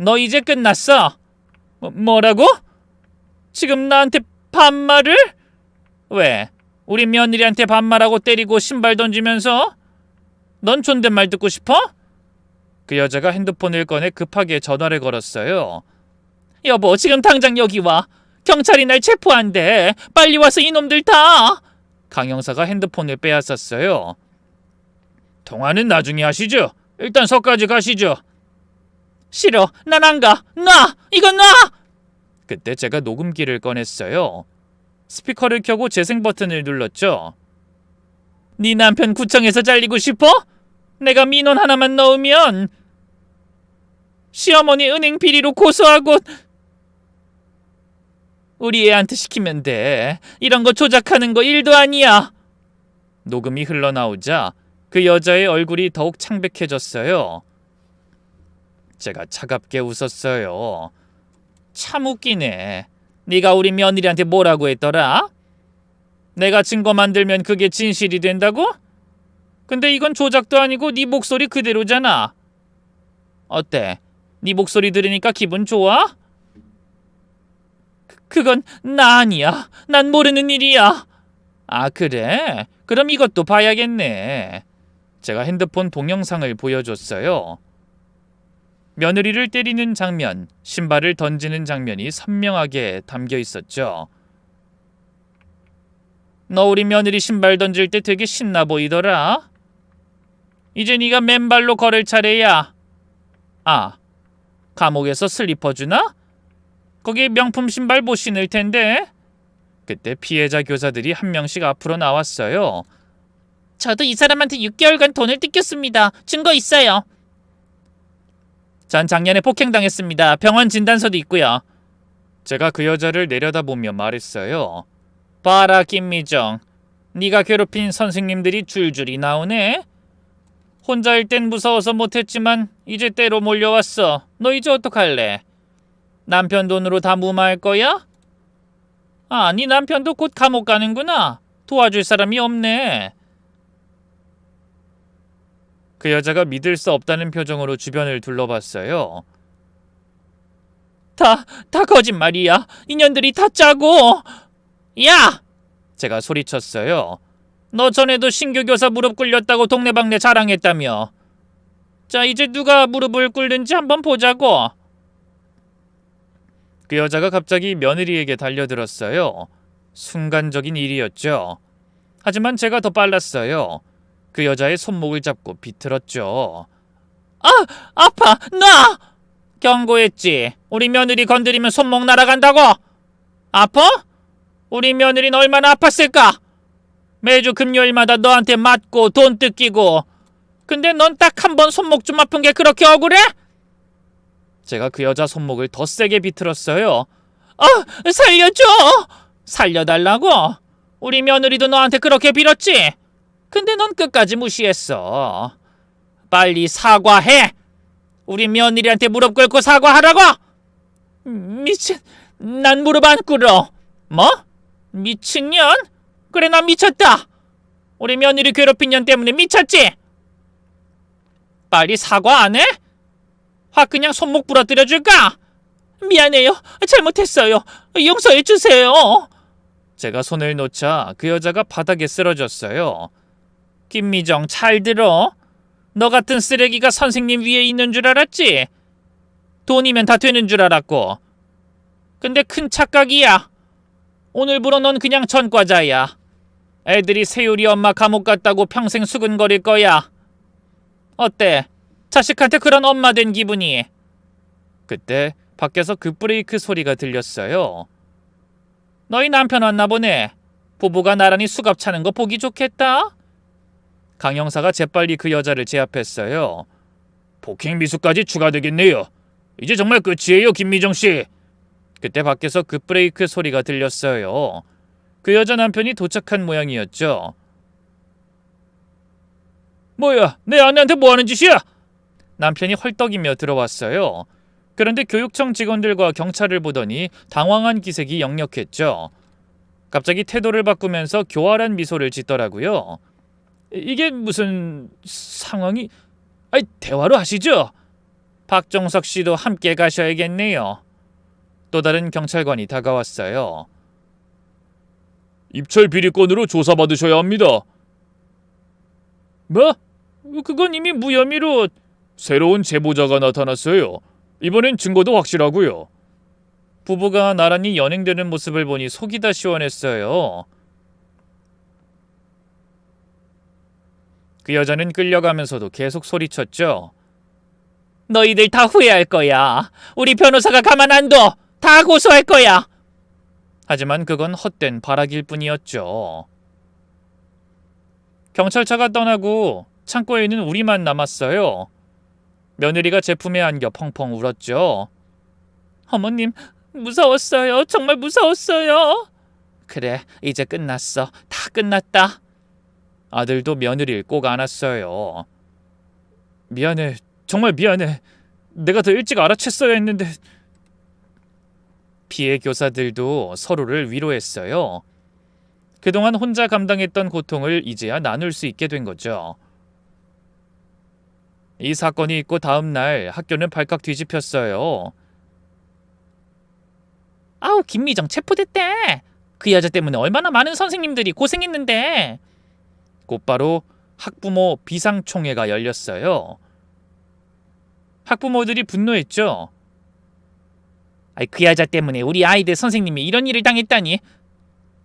너 이제 끝났어. 뭐라고? 지금 나한테 반말을? 왜? 우리 며느리한테 반말하고 때리고 신발 던지면서? 넌 존댓말 듣고 싶어? 그 여자가 핸드폰을 꺼내 급하게 전화를 걸었어요. 여보, 지금 당장 여기 와. 경찰이 날 체포한대. 빨리 와서 이놈들 다. 강 형사가 핸드폰을 빼앗았어요. 통화는 나중에 하시죠. 일단 서까지 가시죠. 싫어. 난 안 가. 놔! 이건 놔! 그때 제가 녹음기를 꺼냈어요. 스피커를 켜고 재생 버튼을 눌렀죠. 네 남편 구청에서 잘리고 싶어? 내가 민원 하나만 넣으면 시어머니 은행 비리로 고소하고 우리 애한테 시키면 돼. 이런 거 조작하는 거 일도 아니야. 녹음이 흘러나오자 그 여자의 얼굴이 더욱 창백해졌어요. 제가 차갑게 웃었어요. 참 웃기네. 네가 우리 며느리한테 뭐라고 했더라? 내가 증거 만들면 그게 진실이 된다고? 근데 이건 조작도 아니고 네 목소리 그대로잖아. 어때? 네 목소리 들으니까 기분 좋아? 그건 나 아니야. 난 모르는 일이야. 아, 그래? 그럼 이것도 봐야겠네. 제가 핸드폰 동영상을 보여줬어요. 며느리를 때리는 장면, 신발을 던지는 장면이 선명하게 담겨 있었죠. 너 우리 며느리 신발 던질 때 되게 신나 보이더라. 이제 네가 맨발로 걸을 차례야. 아, 감옥에서 슬리퍼 주나? 거기 명품 신발 못 신을 텐데. 그때 피해자 교사들이 한 명씩 앞으로 나왔어요. 저도 이 사람한테 6개월간 돈을 뜯겼습니다. 증거 있어요. 전 작년에 폭행당했습니다. 병원 진단서도 있고요. 제가 그 여자를 내려다보며 말했어요. 봐라, 김미정. 네가 괴롭힌 선생님들이 줄줄이 나오네. 혼자일 땐 무서워서 못했지만 이제 때로 몰려왔어. 너 이제 어떡할래? 남편 돈으로 다 무마할 거야? 아, 네 남편도 곧 감옥 가는구나. 도와줄 사람이 없네. 그 여자가 믿을 수 없다는 표정으로 주변을 둘러봤어요. 다 거짓말이야. 인연들이 다 짜고. 야! 제가 소리쳤어요. 너 전에도 신규 교사 무릎 꿇렸다고 동네방네 자랑했다며. 자, 이제 누가 무릎을 꿇는지 한번 보자고. 그 여자가 갑자기 며느리에게 달려들었어요. 순간적인 일이었죠. 하지만 제가 더 빨랐어요. 그 여자의 손목을 잡고 비틀었죠. 아! 아파! 놔! 경고했지. 우리 며느리 건드리면 손목 날아간다고. 아파? 우리 며느리는 얼마나 아팠을까? 매주 금요일마다 너한테 맞고 돈 뜯기고. 근데 넌 딱 한 번 손목 좀 아픈 게 그렇게 억울해? 제가 그 여자 손목을 더 세게 비틀었어요. 아! 살려줘! 살려달라고? 우리 며느리도 너한테 그렇게 빌었지? 근데 넌 끝까지 무시했어. 빨리 사과해! 우리 며느리한테 무릎 꿇고 사과하라고! 미친... 난 무릎 안 꿇어. 뭐? 미친년? 그래, 난 미쳤다. 우리 며느리 괴롭힌 년 때문에 미쳤지? 빨리 사과 안 해? 확 그냥 손목 부러뜨려 줄까? 미안해요. 잘못했어요. 용서해 주세요. 제가 손을 놓자 그 여자가 바닥에 쓰러졌어요. 김미정, 잘 들어. 너 같은 쓰레기가 선생님 위에 있는 줄 알았지? 돈이면 다 되는 줄 알았고. 근데 큰 착각이야. 오늘부로 넌 그냥 전과자야. 애들이 세율이 엄마 감옥 갔다고 평생 수근거릴 거야. 어때? 자식한테 그런 엄마 된 기분이? 그때 밖에서 급브레이크 소리가 들렸어요. 너희 남편 왔나 보네. 부부가 나란히 수갑 차는 거 보기 좋겠다. 강 형사가 재빨리 그 여자를 제압했어요. 폭행 미수까지 추가되겠네요. 이제 정말 끝이에요, 김미정 씨. 그때 밖에서 급브레이크 소리가 들렸어요. 그 여자 남편이 도착한 모양이었죠. 뭐야, 내 아내한테 뭐 하는 짓이야? 남편이 헐떡이며 들어왔어요. 그런데 교육청 직원들과 경찰을 보더니 당황한 기색이 역력했죠. 갑자기 태도를 바꾸면서 교활한 미소를 짓더라고요. 이게 무슨 상황이... 대화로 하시죠. 박정석 씨도 함께 가셔야겠네요. 또 다른 경찰관이 다가왔어요. 입찰 비리건으로 조사받으셔야 합니다. 뭐? 그건 이미 무혐의로... 새로운 제보자가 나타났어요. 이번엔 증거도 확실하고요. 부부가 나란히 연행되는 모습을 보니 속이 다 시원했어요. 그 여자는 끌려가면서도 계속 소리쳤죠. 너희들 다 후회할 거야. 우리 변호사가 가만 안 둬. 다 고소할 거야. 하지만 그건 헛된 발악일 뿐이었죠. 경찰차가 떠나고 창고에는 우리만 남았어요. 며느리가 제품에 안겨 펑펑 울었죠. 어머님, 무서웠어요. 정말 무서웠어요. 그래, 이제 끝났어. 다 끝났다. 아들도 며느리를 꼭 안았어요. 미안해. 정말 미안해. 내가 더 일찍 알아챘어야 했는데. 피해 교사들도 서로를 위로했어요. 그동안 혼자 감당했던 고통을 이제야 나눌 수 있게 된 거죠. 이 사건이 있고 다음 날 학교는 발칵 뒤집혔어요. 아우, 김미정 체포됐대. 그 여자 때문에 얼마나 많은 선생님들이 고생했는데. 곧바로 학부모 비상총회가 열렸어요. 학부모들이 분노했죠. 그 여자 때문에 우리 아이들 선생님이 이런 일을 당했다니.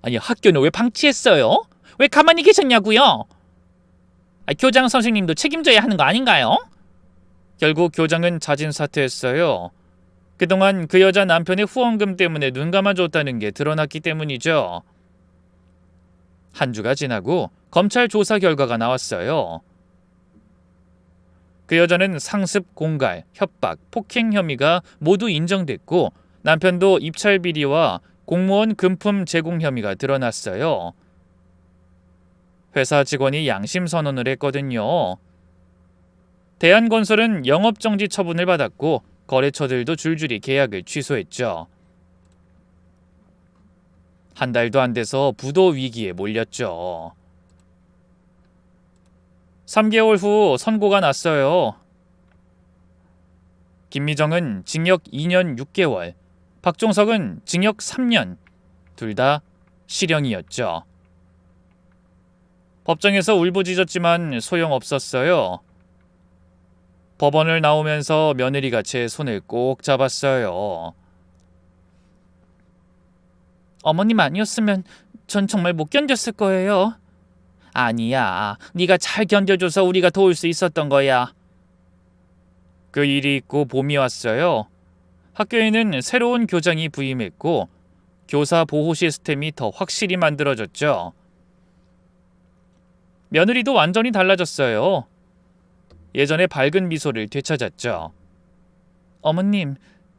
아니, 학교는 왜 방치했어요? 왜 가만히 계셨냐고요? 교장 선생님도 책임져야 하는 거 아닌가요? 결국 교장은 자진 사퇴했어요. 그동안 그 여자 남편의 후원금 때문에 눈 감아줬다는 게 드러났기 때문이죠. 한 주가 지나고 검찰 조사 결과가 나왔어요. 그 여자는 상습, 공갈, 협박, 폭행 혐의가 모두 인정됐고 남편도 입찰 비리와 공무원 금품 제공 혐의가 드러났어요. 회사 직원이 양심 선언을 했거든요. 대한건설은 영업정지 처분을 받았고 거래처들도 줄줄이 계약을 취소했죠. 한 달도 안 돼서 부도 위기에 몰렸죠. 3개월 후 선고가 났어요. 김미정은 징역 2년 6개월, 박종석은 징역 3년, 둘 다 실형이었죠. 법정에서 울부짖었지만 소용없었어요. 법원을 나오면서 며느리가 제 손을 꼭 잡았어요. 어머님 아니었으면 전 정말 못 견뎠을 거예요. 아니야, 네가 잘 견뎌줘서 우리가 도울 수 있었던 거야. 그 일이 있고 봄이 왔어요. 학교에는 새로운 교장이 부임했고 교사 보호 시스템이 더 확실히 만들어졌죠. 며느리도 완전히 달라졌어요. 예전의 밝은 미소를 되찾았죠. 어머님,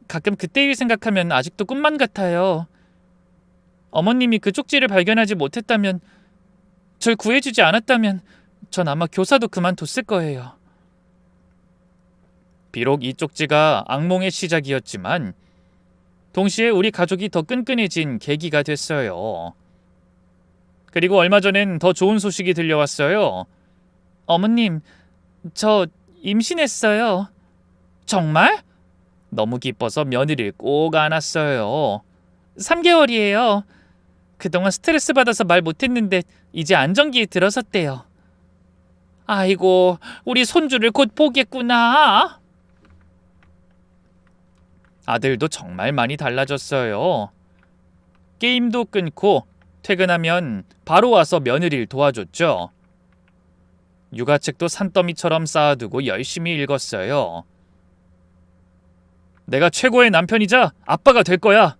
가끔 그때 일 생각하면 아직도 꿈만 같아요. 어머님이 그 쪽지를 발견하지 못했다면, 절 구해주지 않았다면 전 아마 교사도 그만뒀을 거예요. 비록 이 쪽지가 악몽의 시작이었지만 동시에 우리 가족이 더 끈끈해진 계기가 됐어요. 그리고 얼마 전엔 더 좋은 소식이 들려왔어요. 어머님, 저 임신했어요. 정말? 너무 기뻐서 며느리를 꼭 안았어요. 3개월이에요. 그동안 스트레스 받아서 말 못했는데 이제 안정기에 들어섰대요. 아이고, 우리 손주를 곧 보겠구나. 아들도 정말 많이 달라졌어요. 게임도 끊고 퇴근하면 바로 와서 며느리를 도와줬죠. 육아책도 산더미처럼 쌓아두고 열심히 읽었어요. 내가 최고의 남편이자 아빠가 될 거야.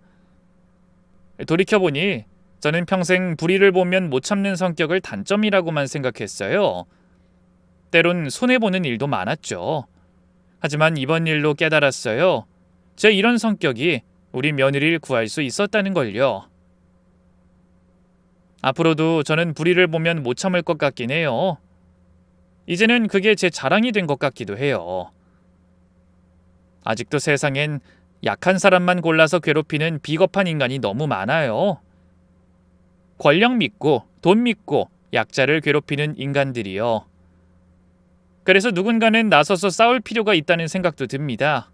돌이켜보니 저는 평생 불의를 보면 못 참는 성격을 단점이라고만 생각했어요. 때론 손해보는 일도 많았죠. 하지만 이번 일로 깨달았어요. 제 이런 성격이 우리 며느리를 구할 수 있었다는 걸요. 앞으로도 저는 불의를 보면 못 참을 것 같긴 해요. 이제는 그게 제 자랑이 된 것 같기도 해요. 아직도 세상엔 약한 사람만 골라서 괴롭히는 비겁한 인간이 너무 많아요. 권력 믿고 돈 믿고 약자를 괴롭히는 인간들이요. 그래서 누군가는 나서서 싸울 필요가 있다는 생각도 듭니다.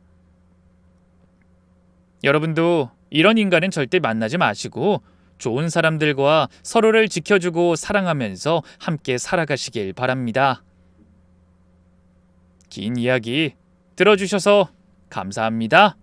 여러분도 이런 인간은 절대 만나지 마시고 좋은 사람들과 서로를 지켜주고 사랑하면서 함께 살아가시길 바랍니다. 긴 이야기 들어주셔서 감사합니다.